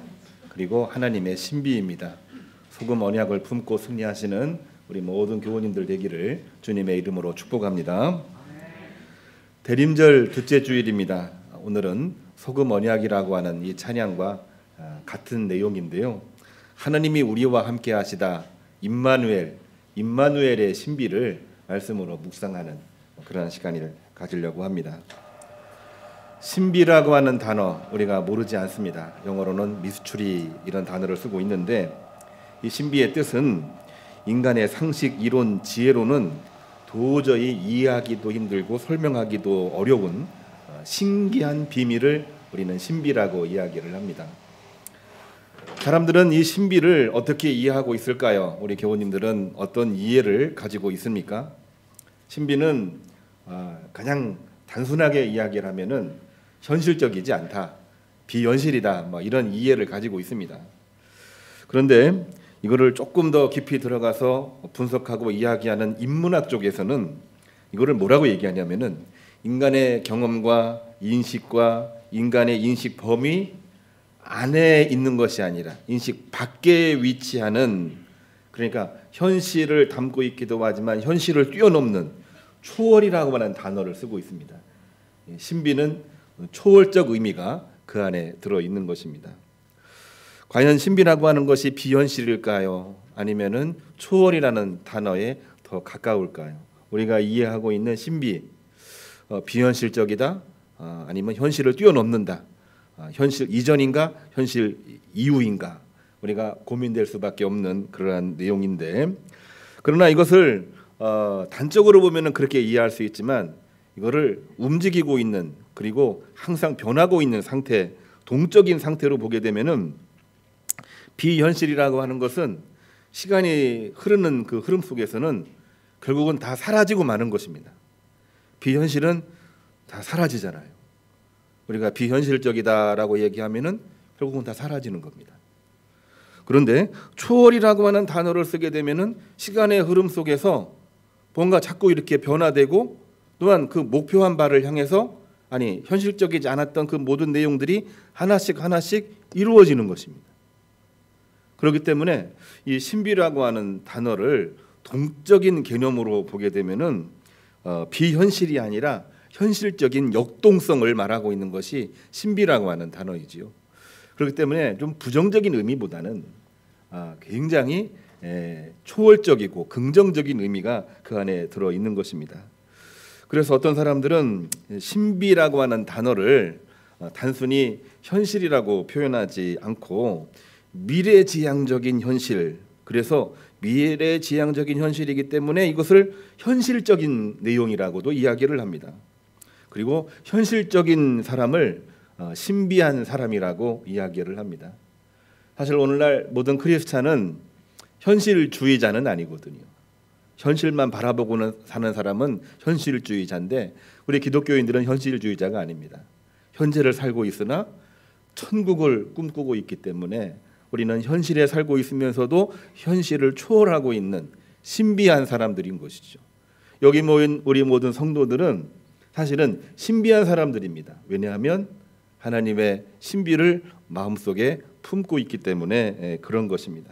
그리고 하나님의 신비입니다. 소금 언약을 품고 승리하시는 우리 모든 교우님들 되기를 주님의 이름으로 축복합니다. 대림절 둘째 주일입니다. 오늘은 소금 언약이라고 하는 이 찬양과 같은 내용인데요. 하나님이 우리와 함께 하시다 임마누엘의 신비를 말씀으로 묵상하는 그런 시간을 가지려고 합니다. 신비라고 하는 단어 우리가 모르지 않습니다. 영어로는 미스추리 이런 단어를 쓰고 있는데 이 신비의 뜻은 인간의 상식, 이론, 지혜로는 도저히 이해하기도 힘들고 설명하기도 어려운 신기한 비밀을 우리는 신비라고 이야기를 합니다. 사람들은 이 신비를 어떻게 이해하고 있을까요? 우리 교우님들은 어떤 이해를 가지고 있습니까? 신비는 그냥 단순하게 이야기를 하면은 현실적이지 않다, 비현실이다, 뭐 이런 이해를 가지고 있습니다. 그런데 이거를 조금 더 깊이 들어가서 분석하고 이야기하는 인문학 쪽에서는 이거를 뭐라고 얘기하냐면은 인간의 경험과 인식과 인간의 인식 범위 안에 있는 것이 아니라 인식 밖에 위치하는, 그러니까 현실을 담고 있기도 하지만 현실을 뛰어넘는 초월이라고 하는 단어를 쓰고 있습니다. 신비는 초월적 의미가 그 안에 들어있는 것입니다. 과연 신비라고 하는 것이 비현실일까요? 아니면은 초월이라는 단어에 더 가까울까요? 우리가 이해하고 있는 신비, 비현실적이다, 아니면 현실을 뛰어넘는다, 현실 이전인가 현실 이후인가, 우리가 고민될 수밖에 없는 그러한 내용인데, 그러나 이것을 단적으로 보면은 그렇게 이해할 수 있지만 이거를 움직이고 있는, 그리고 항상 변하고 있는 상태, 동적인 상태로 보게 되면은 비현실이라고 하는 것은 시간이 흐르는 그 흐름 속에서는 결국은 다 사라지고 마는 것입니다. 비현실은 다 사라지잖아요. 우리가 비현실적이다라고 얘기하면은 결국은 다 사라지는 겁니다. 그런데 초월이라고 하는 단어를 쓰게 되면은 시간의 흐름 속에서 뭔가 자꾸 이렇게 변화되고, 또한 그 목표한 바를 향해서 현실적이지 않았던 그 모든 내용들이 하나씩 이루어지는 것입니다. 그렇기 때문에 이 신비라고 하는 단어를 동적인 개념으로 보게 되면은 비현실이 아니라 현실적인 역동성을 말하고 있는 것이 신비라고 하는 단어이지요. 그렇기 때문에 좀 부정적인 의미보다는 굉장히 초월적이고 긍정적인 의미가 그 안에 들어 있는 것입니다. 그래서 어떤 사람들은 신비라고 하는 단어를 단순히 현실이라고 표현하지 않고 미래지향적인 현실, 그래서 미래지향적인 현실이기 때문에 이것을 현실적인 내용이라고도 이야기를 합니다. 그리고 현실적인 사람을 신비한 사람이라고 이야기를 합니다. 사실 오늘날 모든 크리스찬은 현실주의자는 아니거든요. 현실만 바라보고는 사는 사람은 현실주의자인데, 우리 기독교인들은 현실주의자가 아닙니다. 현재를 살고 있으나 천국을 꿈꾸고 있기 때문에 우리는 현실에 살고 있으면서도 현실을 초월하고 있는 신비한 사람들인 것이죠. 여기 모인 우리 모든 성도들은 사실은 신비한 사람들입니다. 왜냐하면 하나님의 신비를 마음속에 품고 있기 때문에 그런 것입니다.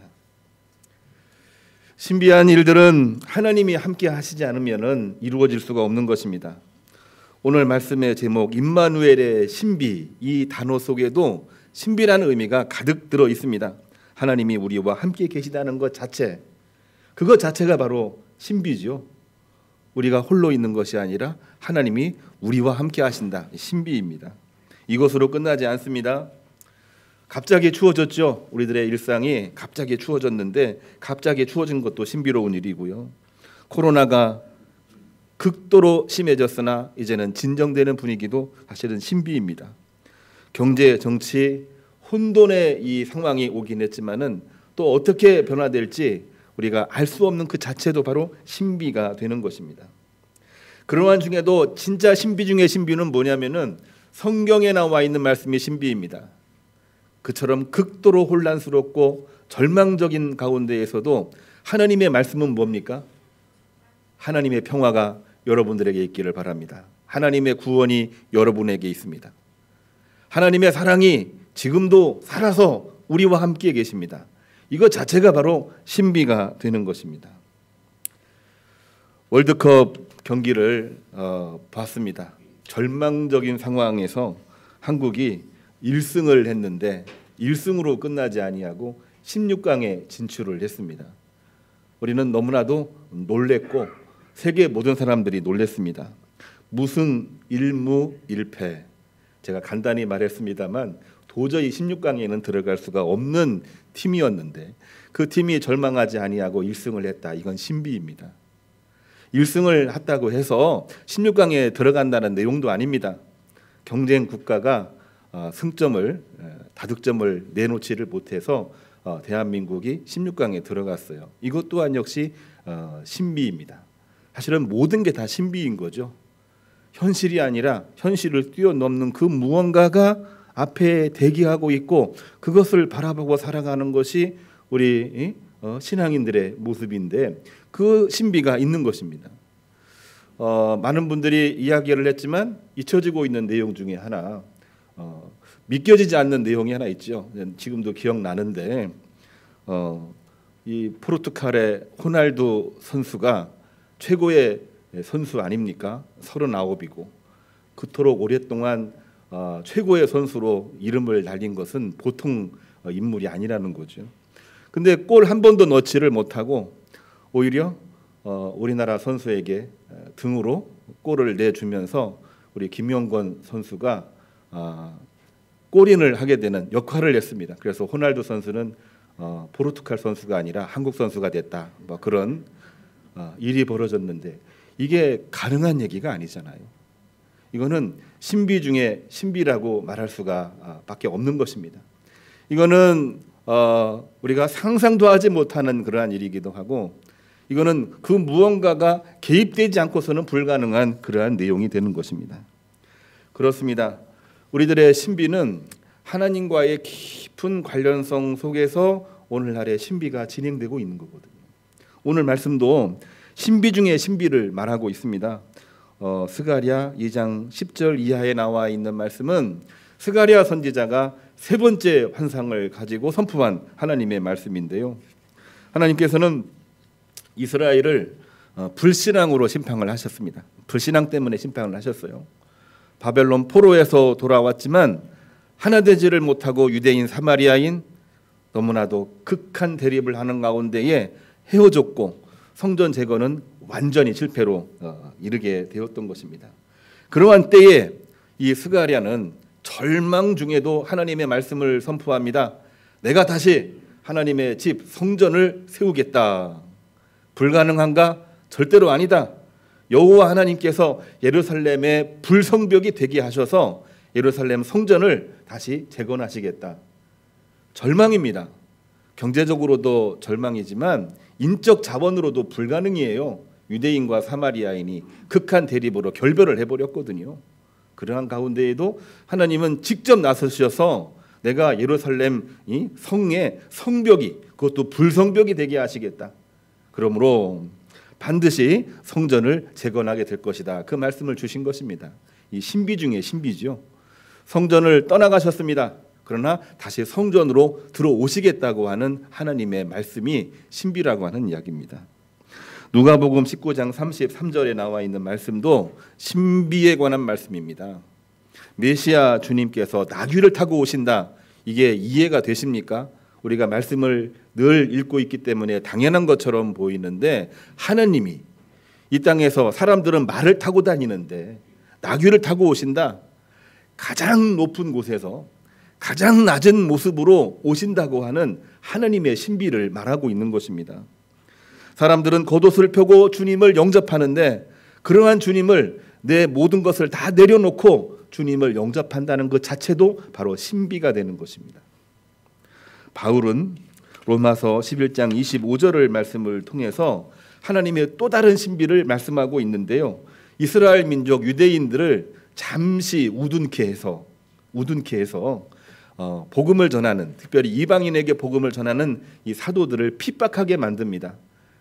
신비한 일들은 하나님이 함께 하시지 않으면 이루어질 수가 없는 것입니다. 오늘 말씀의 제목 임마누엘의 신비, 이 단어 속에도 신비라는 의미가 가득 들어 있습니다. 하나님이 우리와 함께 계시다는 것 자체, 그것 자체가 바로 신비죠. 우리가 홀로 있는 것이 아니라 하나님이 우리와 함께 하신다, 신비입니다. 이것으로 끝나지 않습니다. 갑자기 추워졌죠. 우리들의 일상이 갑자기 추워졌는데 갑자기 추워진 것도 신비로운 일이고요. 코로나가 극도로 심해졌으나 이제는 진정되는 분위기도 사실은 신비입니다. 경제, 정치, 혼돈의 이 상황이 오긴 했지만은 또 어떻게 변화될지 우리가 알 수 없는 그 자체도 바로 신비가 되는 것입니다. 그러한 중에도 진짜 신비 중의 신비는 뭐냐면은 성경에 나와 있는 말씀이 신비입니다. 그처럼 극도로 혼란스럽고 절망적인 가운데에서도 하나님의 말씀은 뭡니까? 하나님의 평화가 여러분들에게 있기를 바랍니다. 하나님의 구원이 여러분에게 있습니다. 하나님의 사랑이 지금도 살아서 우리와 함께 계십니다. 이것 자체가 바로 신비가 되는 것입니다. 월드컵 경기를 봤습니다. 절망적인 상황에서 한국이 1승을 했는데 1승으로 끝나지 아니하고 16강에 진출을 했습니다. 우리는 너무나도 놀랬고 세계 모든 사람들이 놀랬습니다. 무승 1무 1패. 제가 간단히 말했습니다만 도저히 16강에는 들어갈 수가 없는 팀이었는데 그 팀이 절망하지 아니하고 1승을 했다. 이건 신비입니다. 1승을 했다고 해서 16강에 들어간다는 내용도 아닙니다. 경쟁 국가가 승점을 다득점을 내놓지를 못해서 대한민국이 16강에 들어갔어요. 이것 또한 역시 신비입니다. 사실은 모든 게 다 신비인 거죠. 현실이 아니라 현실을 뛰어넘는 그 무언가가 앞에 대기하고 있고 그것을 바라보고 살아가는 것이 우리 신앙인들의 모습인데 그 신비가 있는 것입니다. 많은 분들이 이야기를 했지만 잊혀지고 있는 내용 중에 하나, 믿겨지지 않는 내용이 하나 있죠. 지금도 기억나는데 이 포르투갈의 호날두 선수가 최고의 선수 아닙니까? 39이고 그토록 오랫동안 최고의 선수로 이름을 날린 것은 보통 인물이 아니라는 거죠. 근데 골 한 번도 넣지를 못하고 오히려 우리나라 선수에게 등으로 골을 내주면서 우리 김영권 선수가 골인을 하게 되는 역할을 했습니다. 그래서 호날두 선수는 포르투갈 선수가 아니라 한국 선수가 됐다. 뭐 그런 일이 벌어졌는데 이게 가능한 얘기가 아니잖아요. 이거는 신비 중에 신비라고 말할 수가 밖에 없는 것입니다. 이거는 우리가 상상도 하지 못하는 그러한 일이기도 하고 이거는 그 무언가가 개입되지 않고서는 불가능한 그러한 내용이 되는 것입니다. 그렇습니다. 우리들의 신비는 하나님과의 깊은 관련성 속에서 오늘날의 신비가 진행되고 있는 거거든요. 오늘 말씀도 신비 중에 신비를 말하고 있습니다. 스가랴 2장 10절 이하에 나와 있는 말씀은 스가랴 선지자가 세 번째 환상을 가지고 선포한 하나님의 말씀인데요. 하나님께서는 이스라엘을 불신앙으로 심판을 하셨습니다. 불신앙 때문에 심판을 하셨어요. 바벨론 포로에서 돌아왔지만 하나 되지를 못하고 유대인 사마리아인 너무나도 극한 대립을 하는 가운데에 헤어졌고 성전 재건은 완전히 실패로 이르게 되었던 것입니다. 그러한 때에 이 스가랴는 절망 중에도 하나님의 말씀을 선포합니다. 내가 다시 하나님의 집 성전을 세우겠다. 불가능한가? 절대로 아니다. 여호와 하나님께서 예루살렘의 불성벽이 되게 하셔서 예루살렘 성전을 다시 재건하시겠다. 절망입니다. 경제적으로도 절망이지만 인적 자원으로도 불가능이에요. 유대인과 사마리아인이 극한 대립으로 결별을 해버렸거든요. 그러한 가운데에도 하나님은 직접 나서셔서 내가 예루살렘 이 성의 성벽이 그것도 불성벽이 되게 하시겠다. 그러므로 반드시 성전을 재건하게 될 것이다. 그 말씀을 주신 것입니다. 이 신비 중에 신비죠. 성전을 떠나가셨습니다. 그러나 다시 성전으로 들어오시겠다고 하는 하나님의 말씀이 신비라고 하는 이야기입니다. 누가복음 19장 33절에 나와 있는 말씀도 신비에 관한 말씀입니다. 메시아 주님께서 나귀를 타고 오신다. 이게 이해가 되십니까? 우리가 말씀을 늘 읽고 있기 때문에 당연한 것처럼 보이는데 하나님이 이 땅에서 사람들은 말을 타고 다니는데 나귀를 타고 오신다. 가장 높은 곳에서 가장 낮은 모습으로 오신다고 하는 하나님의 신비를 말하고 있는 것입니다. 사람들은 겉옷을 펴고 주님을 영접하는데 그러한 주님을 내 모든 것을 다 내려놓고 주님을 영접한다는 것 자체도 바로 신비가 되는 것입니다. 바울은 로마서 11장 25절을 말씀을 통해서 하나님의 또 다른 신비를 말씀하고 있는데요. 이스라엘 민족 유대인들을 잠시 우둔케 해서 복음을 전하는, 특별히 이방인에게 복음을 전하는 이 사도들을 핍박하게 만듭니다.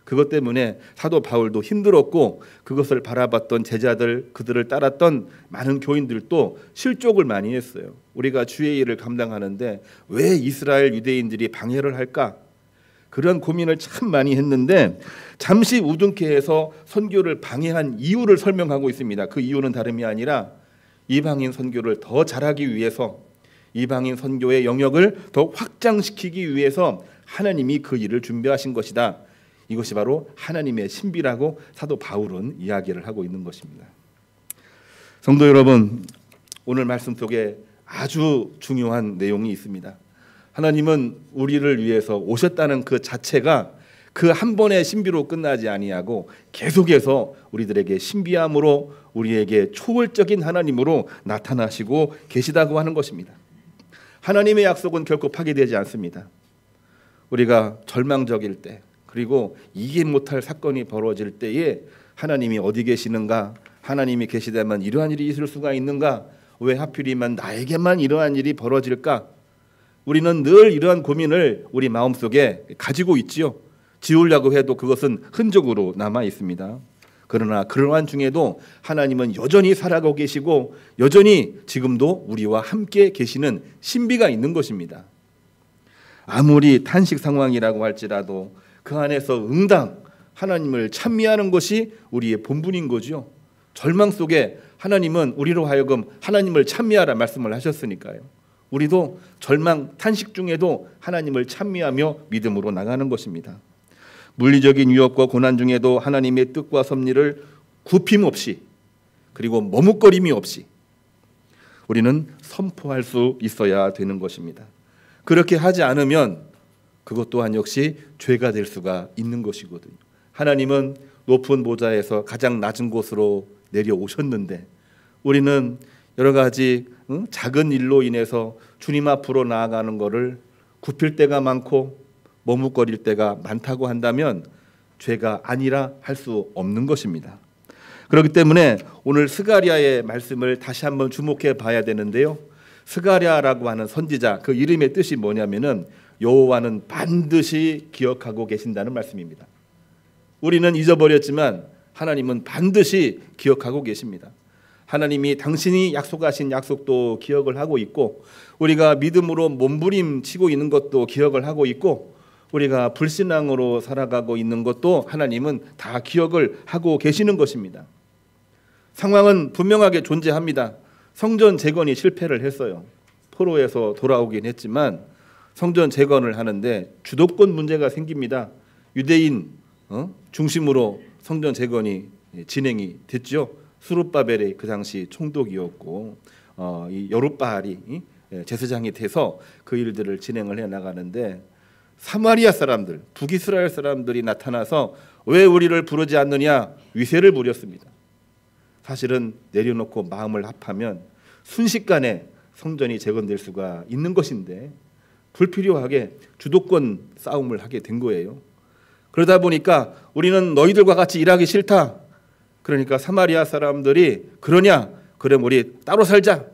그것 때문에 사도 바울도 힘들었고 그것을 바라봤던 제자들, 그들을 따랐던 많은 교인들도 실족을 많이 했어요. 우리가 주의 일을 감당하는데 왜 이스라엘 유대인들이 방해를 할까? 그런 고민을 참 많이 했는데 잠시 우둔케 해서 선교를 방해한 이유를 설명하고 있습니다. 그 이유는 다름이 아니라 이방인 선교를 더 잘하기 위해서, 이방인 선교의 영역을 더 확장시키기 위해서 하나님이 그 일을 준비하신 것이다. 이것이 바로 하나님의 신비라고 사도 바울은 이야기를 하고 있는 것입니다. 성도 여러분, 오늘 말씀 속에 아주 중요한 내용이 있습니다. 하나님은 우리를 위해서 오셨다는 그 자체가 그 한 번의 신비로 끝나지 아니하고 계속해서 우리들에게 신비함으로, 우리에게 초월적인 하나님으로 나타나시고 계시다고 하는 것입니다. 하나님의 약속은 결코 파괴되지 않습니다. 우리가 절망적일 때, 그리고 이해 못할 사건이 벌어질 때에 하나님이 어디 계시는가, 하나님이 계시다면 이러한 일이 있을 수가 있는가, 왜 하필이면 나에게만 이러한 일이 벌어질까, 우리는 늘 이러한 고민을 우리 마음속에 가지고 있지요. 지우려고 해도 그것은 흔적으로 남아 있습니다. 그러나 그러한 중에도 하나님은 여전히 살아가고 계시고 여전히 지금도 우리와 함께 계시는 신비가 있는 것입니다. 아무리 탄식 상황이라고 할지라도 그 안에서 응당, 하나님을 찬미하는 것이 우리의 본분인 거죠. 절망 속에 하나님은 우리로 하여금 하나님을 찬미하라 말씀을 하셨으니까요. 우리도 절망, 탄식 중에도 하나님을 찬미하며 믿음으로 나가는 것입니다. 물리적인 위협과 고난 중에도 하나님의 뜻과 섭리를 굽힘 없이, 그리고 머뭇거림이 없이 우리는 선포할 수 있어야 되는 것입니다. 그렇게 하지 않으면 그것 또한 역시 죄가 될 수가 있는 것이거든요. 하나님은 높은 보좌에서 가장 낮은 곳으로 내려오셨는데 우리는 여러 가지 작은 일로 인해서 주님 앞으로 나아가는 것을 굽힐 때가 많고 머뭇거릴 때가 많다고 한다면 죄가 아니라 할 수 없는 것입니다. 그렇기 때문에 오늘 스가랴의 말씀을 다시 한번 주목해 봐야 되는데요. 스가랴라고 하는 선지자, 그 이름의 뜻이 뭐냐면은 여호와는 반드시 기억하고 계신다는 말씀입니다. 우리는 잊어버렸지만 하나님은 반드시 기억하고 계십니다. 하나님이 당신이 약속하신 약속도 기억을 하고 있고, 우리가 믿음으로 몸부림치고 있는 것도 기억을 하고 있고, 우리가 불신앙으로 살아가고 있는 것도 하나님은 다 기억을 하고 계시는 것입니다. 상황은 분명하게 존재합니다. 성전 재건이 실패를 했어요. 포로에서 돌아오긴 했지만 성전 재건을 하는데 주도권 문제가 생깁니다. 유대인 중심으로 성전 재건이 진행이 됐죠. 스룹바벨이 그 당시 총독이었고 이 여룹바알이 제사장이 돼서 그 일들을 진행을 해 나가는데 사마리아 사람들, 북이스라엘 사람들이 나타나서 왜 우리를 부르지 않느냐 위세를 부렸습니다. 사실은 내려놓고 마음을 합하면 순식간에 성전이 재건될 수가 있는 것인데 불필요하게 주도권 싸움을 하게 된 거예요. 그러다 보니까 우리는 너희들과 같이 일하기 싫다. 그러니까 사마리아 사람들이 그러냐? 그럼 우리 따로 살자.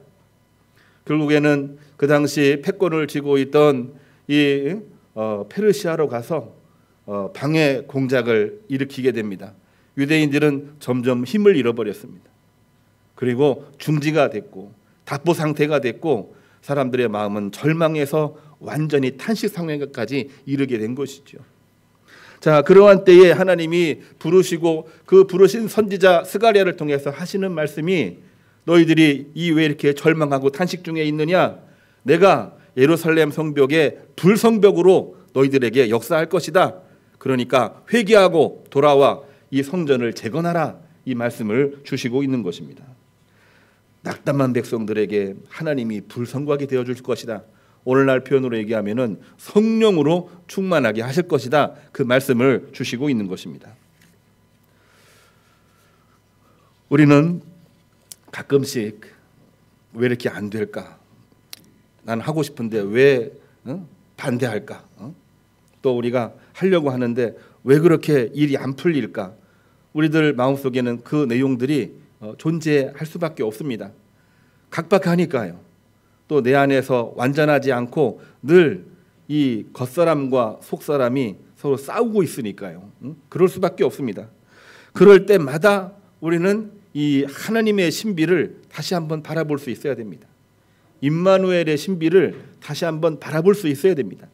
결국에는 그 당시 패권을 쥐고 있던 이 페르시아로 가서 방해 공작을 일으키게 됩니다. 유대인들은 점점 힘을 잃어버렸습니다. 그리고 중지가 됐고 답보 상태가 됐고 사람들의 마음은 절망해서 완전히 탄식 상황까지 이르게 된 것이죠. 자, 그러한 때에 하나님이 부르시고 그 부르신 선지자 스가랴를 통해서 하시는 말씀이 너희들이 왜 이렇게 절망하고 탄식 중에 있느냐? 내가 예루살렘 성벽에 불성벽으로 너희들에게 역사할 것이다. 그러니까 회개하고 돌아와 이 성전을 재건하라. 이 말씀을 주시고 있는 것입니다. 낙담한 백성들에게 하나님이 불성곽이 되어줄 것이다. 오늘날 표현으로 얘기하면은 성령으로 충만하게 하실 것이다. 그 말씀을 주시고 있는 것입니다. 우리는 가끔씩 왜 이렇게 안 될까? 난 하고 싶은데 왜 반대할까? 또 우리가 하려고 하는데 왜 그렇게 일이 안 풀릴까? 우리들 마음속에는 그 내용들이 존재할 수밖에 없습니다. 각박하니까요. 또 내 안에서 완전하지 않고 늘 이 겉사람과 속사람이 서로 싸우고 있으니까요. 그럴 수밖에 없습니다. 그럴 때마다 우리는 이 하나님의 신비를 다시 한번 바라볼 수 있어야 됩니다. 임마누엘의 신비를 다시 한번 바라볼 수 있어야 됩니다.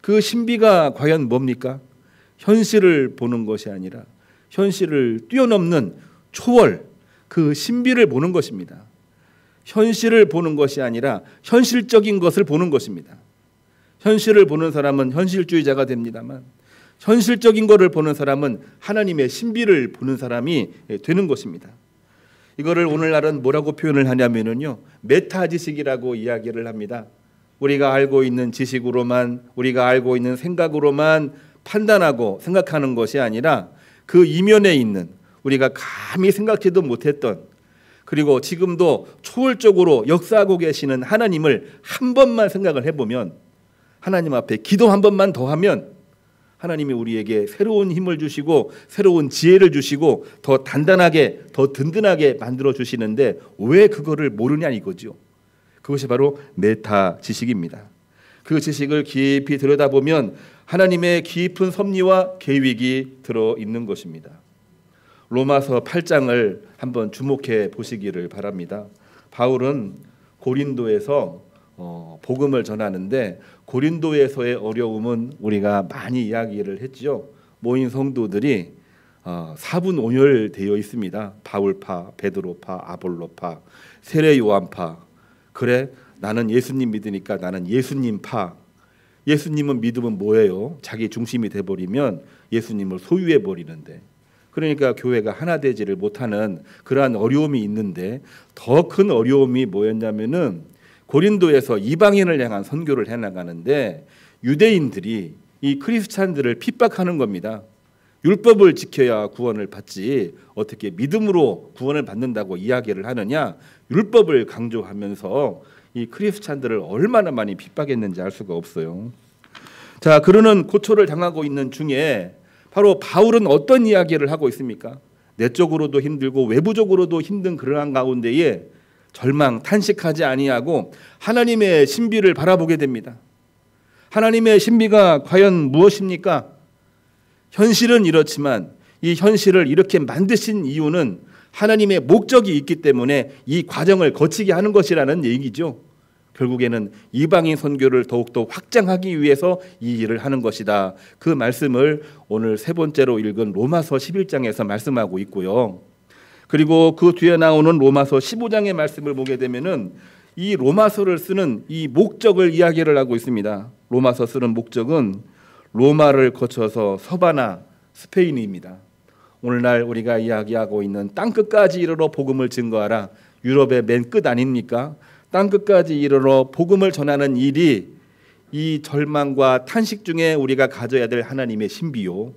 그 신비가 과연 뭡니까? 현실을 보는 것이 아니라 현실을 뛰어넘는 초월, 그 신비를 보는 것입니다. 현실을 보는 것이 아니라 현실적인 것을 보는 것입니다. 현실을 보는 사람은 현실주의자가 됩니다만 현실적인 것을 보는 사람은 하나님의 신비를 보는 사람이 되는 것입니다. 이거를 오늘날은 뭐라고 표현을 하냐면요, 메타 지식이라고 이야기를 합니다. 우리가 알고 있는 지식으로만, 우리가 알고 있는 생각으로만 판단하고 생각하는 것이 아니라 그 이면에 있는 우리가 감히 생각지도 못했던, 그리고 지금도 초월적으로 역사하고 계시는 하나님을 한 번만 생각을 해보면, 하나님 앞에 기도 한 번만 더 하면 하나님이 우리에게 새로운 힘을 주시고 새로운 지혜를 주시고 더 단단하게, 더 든든하게 만들어 주시는데 왜 그거를 모르냐 이거죠. 그것이 바로 메타 지식입니다. 그 지식을 깊이 들여다보면 하나님의 깊은 섭리와 계획이 들어있는 것입니다. 로마서 8장을 한번 주목해 보시기를 바랍니다. 바울은 고린도에서 복음을 전하는데 고린도에서의 어려움은 우리가 많이 이야기를 했죠. 모인 성도들이 4분 5열 되어 있습니다. 바울파, 베드로파, 아볼로파, 세례 요한파. 그래, 나는 예수님 믿으니까 나는 예수님파. 예수님은 믿으면 뭐예요? 자기 중심이 돼버리면 예수님을 소유해 버리는데, 그러니까 교회가 하나 되지를 못하는 그러한 어려움이 있는데, 더 큰 어려움이 뭐였냐면은 고린도에서 이방인을 향한 선교를 해나가는데 유대인들이 이 크리스찬들을 핍박하는 겁니다. 율법을 지켜야 구원을 받지 어떻게 믿음으로 구원을 받는다고 이야기를 하느냐, 율법을 강조하면서 이 크리스찬들을 얼마나 많이 핍박했는지 알 수가 없어요. 자, 그러는 고초를 당하고 있는 중에 바로 바울은 어떤 이야기를 하고 있습니까? 내적으로도 힘들고 외부적으로도 힘든 그러한 가운데에 절망, 탄식하지 아니하고 하나님의 신비를 바라보게 됩니다. 하나님의 신비가 과연 무엇입니까? 현실은 이렇지만 이 현실을 이렇게 만드신 이유는 하나님의 목적이 있기 때문에 이 과정을 거치게 하는 것이라는 얘기죠. 결국에는 이방인 선교를 더욱더 확장하기 위해서 이 일을 하는 것이다. 그 말씀을 오늘 세 번째로 읽은 로마서 11장에서 말씀하고 있고요. 그리고 그 뒤에 나오는 로마서 15장의 말씀을 보게 되면은 이 로마서를 쓰는 이 목적을 이야기를 하고 있습니다. 로마서 쓰는 목적은 로마를 거쳐서 서바나 스페인입니다. 오늘날 우리가 이야기하고 있는 땅끝까지 이르러 복음을 증거하라. 유럽의 맨 끝 아닙니까? 땅끝까지 이르러 복음을 전하는 일이 이 절망과 탄식 중에 우리가 가져야 될 하나님의 신비요.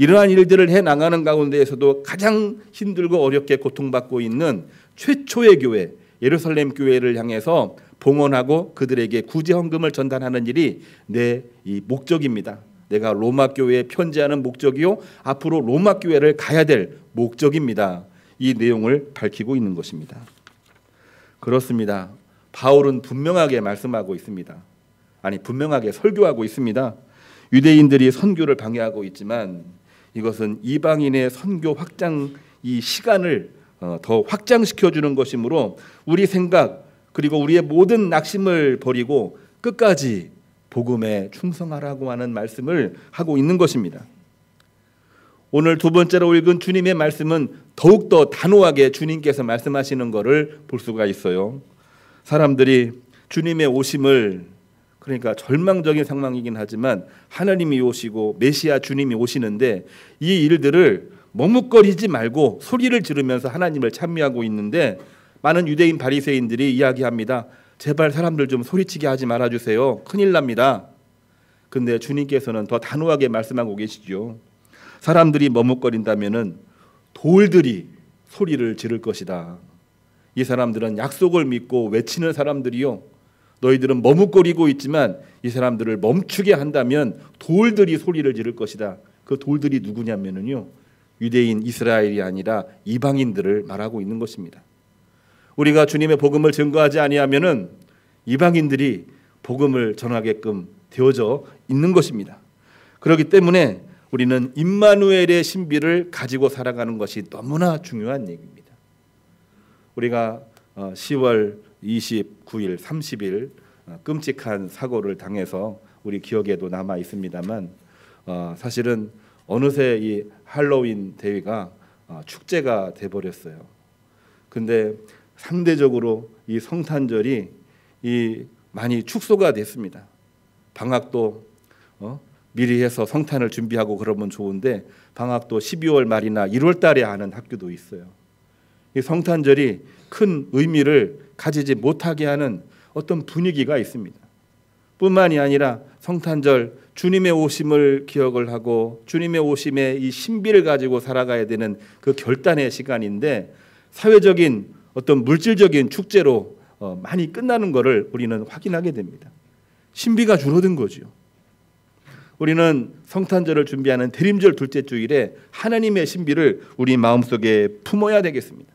이러한 일들을 해나가는 가운데에서도 가장 힘들고 어렵게 고통받고 있는 최초의 교회, 예루살렘 교회를 향해서 봉헌하고 그들에게 구제헌금을 전달하는 일이 내 이 목적입니다. 내가 로마 교회에 편지하는 목적이요, 앞으로 로마 교회를 가야 될 목적입니다. 이 내용을 밝히고 있는 것입니다. 그렇습니다. 바울은 분명하게 말씀하고 있습니다. 아니, 분명하게 설교하고 있습니다. 유대인들이 선교를 방해하고 있지만 이것은 이방인의 선교 확장 이 시간을 더 확장시켜 주는 것이므로 우리 생각 그리고 우리의 모든 낙심을 버리고 끝까지 복음에 충성하라고 하는 말씀을 하고 있는 것입니다. 오늘 두 번째로 읽은 주님의 말씀은 더욱더 단호하게 주님께서 말씀하시는 것을 볼 수가 있어요. 사람들이 주님의 오심을, 그러니까 절망적인 상황이긴 하지만 하나님이 오시고 메시아 주님이 오시는데 이 일들을 머뭇거리지 말고 소리를 지르면서 하나님을 찬미하고 있는데 많은 유대인 바리새인들이 이야기합니다. 제발 사람들 좀 소리치게 하지 말아주세요. 큰일 납니다. 근데 주님께서는 더 단호하게 말씀하고 계시죠. 사람들이 머뭇거린다면은 돌들이 소리를 지를 것이다. 이 사람들은 약속을 믿고 외치는 사람들이요. 너희들은 머뭇거리고 있지만 이 사람들을 멈추게 한다면 돌들이 소리를 지를 것이다. 그 돌들이 누구냐면요, 유대인 이스라엘이 아니라 이방인들을 말하고 있는 것입니다. 우리가 주님의 복음을 증거하지 아니하면은 이방인들이 복음을 전하게끔 되어져 있는 것입니다. 그렇기 때문에 우리는 임마누엘의 신비를 가지고 살아가는 것이 너무나 중요한 얘기입니다. 우리가 10월 29일, 30일 끔찍한 사고를 당해서 우리 기억에도 남아 있습니다만 사실은 어느새 이 할로윈 대회가 축제가 돼버렸어요. 근데 상대적으로 이 성탄절이 많이 축소가 됐습니다. 방학도 미리 해서 성탄을 준비하고 그러면 좋은데 방학도 12월 말이나 1월 달에 하는 학교도 있어요. 이 성탄절이 큰 의미를 가지지 못하게 하는 어떤 분위기가 있습니다. 뿐만이 아니라 성탄절 주님의 오심을 기억을 하고 주님의 오심의 이 신비를 가지고 살아가야 되는 그 결단의 시간인데 사회적인 어떤 물질적인 축제로 많이 끝나는 것을 우리는 확인하게 됩니다. 신비가 줄어든 거죠. 우리는 성탄절을 준비하는 대림절 둘째 주일에 하나님의 신비를 우리 마음속에 품어야 되겠습니다.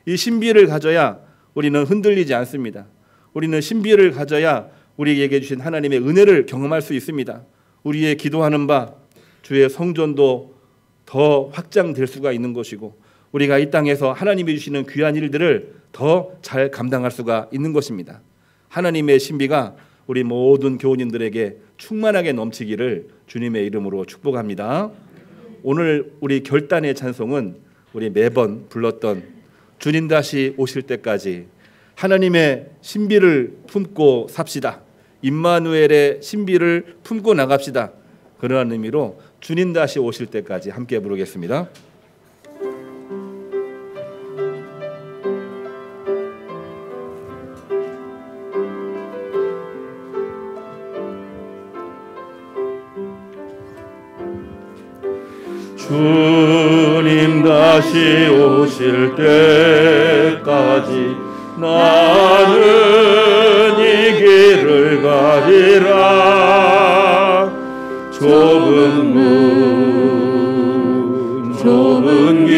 이 신비를 가져야 우리는 흔들리지 않습니다. 우리는 신비를 가져야 우리에게 주신 하나님의 은혜를 경험할 수 있습니다. 우리의 기도하는 바 주의 성전도 더 확장될 수가 있는 것이고 우리가 이 땅에서 하나님이 주시는 귀한 일들을 더 잘 감당할 수가 있는 것입니다. 하나님의 신비가 우리 모든 교우님들에게 충만하게 넘치기를 주님의 이름으로 축복합니다. 오늘 우리 결단의 찬송은 우리 매번 불렀던 주님 다시 오실 때까지 하나님의 신비를 품고 삽시다. 임마누엘의 신비를 품고 나갑시다. 그러한 의미로 주님 다시 오실 때까지 함께 부르겠습니다. 주님 다시 오실 때까지 나는 이 길을 가리라. 좁은 문 좁은 길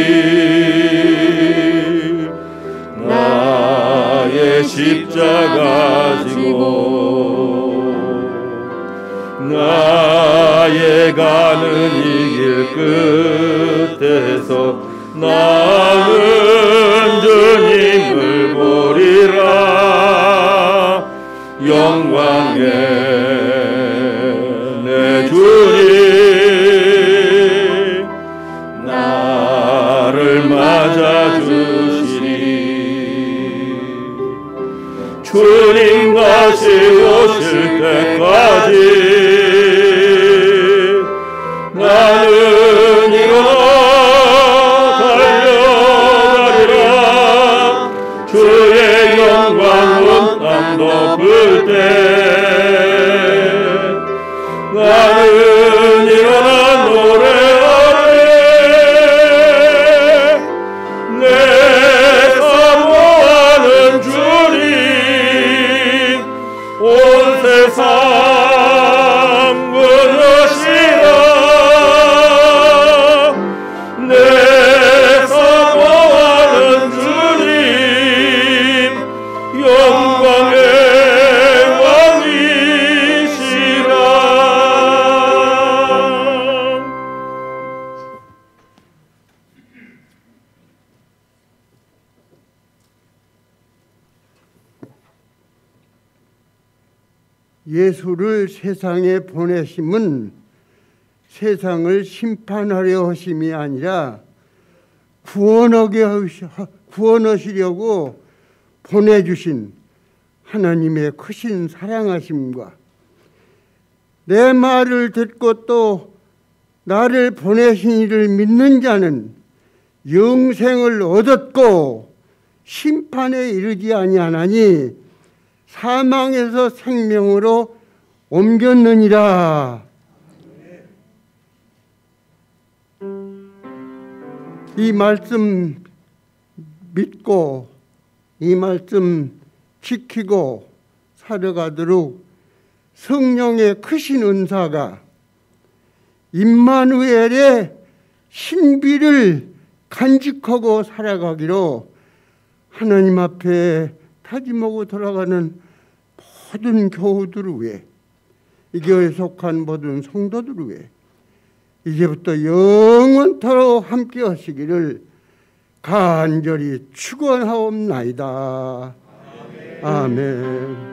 나의 십자가 지고 나의 가는 이 길 끝에서 나는 주님을 보리라. 영광의 내 주님 나를 맞아주시리. 주님 다시 오실 때까지 나는 일어나 달려가리라. 주의 영광 온 땅 덮을 때 나는 일어나 노래하리. 내 사모하는 주님 온 세상 그러시라. 내 사모하는 주님 영광의 왕이시라. 예수를 세상에 보내심은 세상을 심판하려 하심이 아니라 구원하시려고 보내주신 하나님의 크신 사랑하심과 내 말을 듣고 또 나를 보내신 이를 믿는 자는 영생을 얻었고 심판에 이르지 아니하나니 사망에서 생명으로 옮겼느니라. 이 말씀 믿고 이 말씀 지키고 살아가도록 성령의 크신 은사가 임마누엘의 신비를 간직하고 살아가기로 하나님 앞에 다짐하고 돌아가는 모든 교우들을 위해, 이 교회에 속한 모든 성도들을 위해 이제부터 영원토록 함께 하시기를 간절히 축원하옵나이다. 아멘.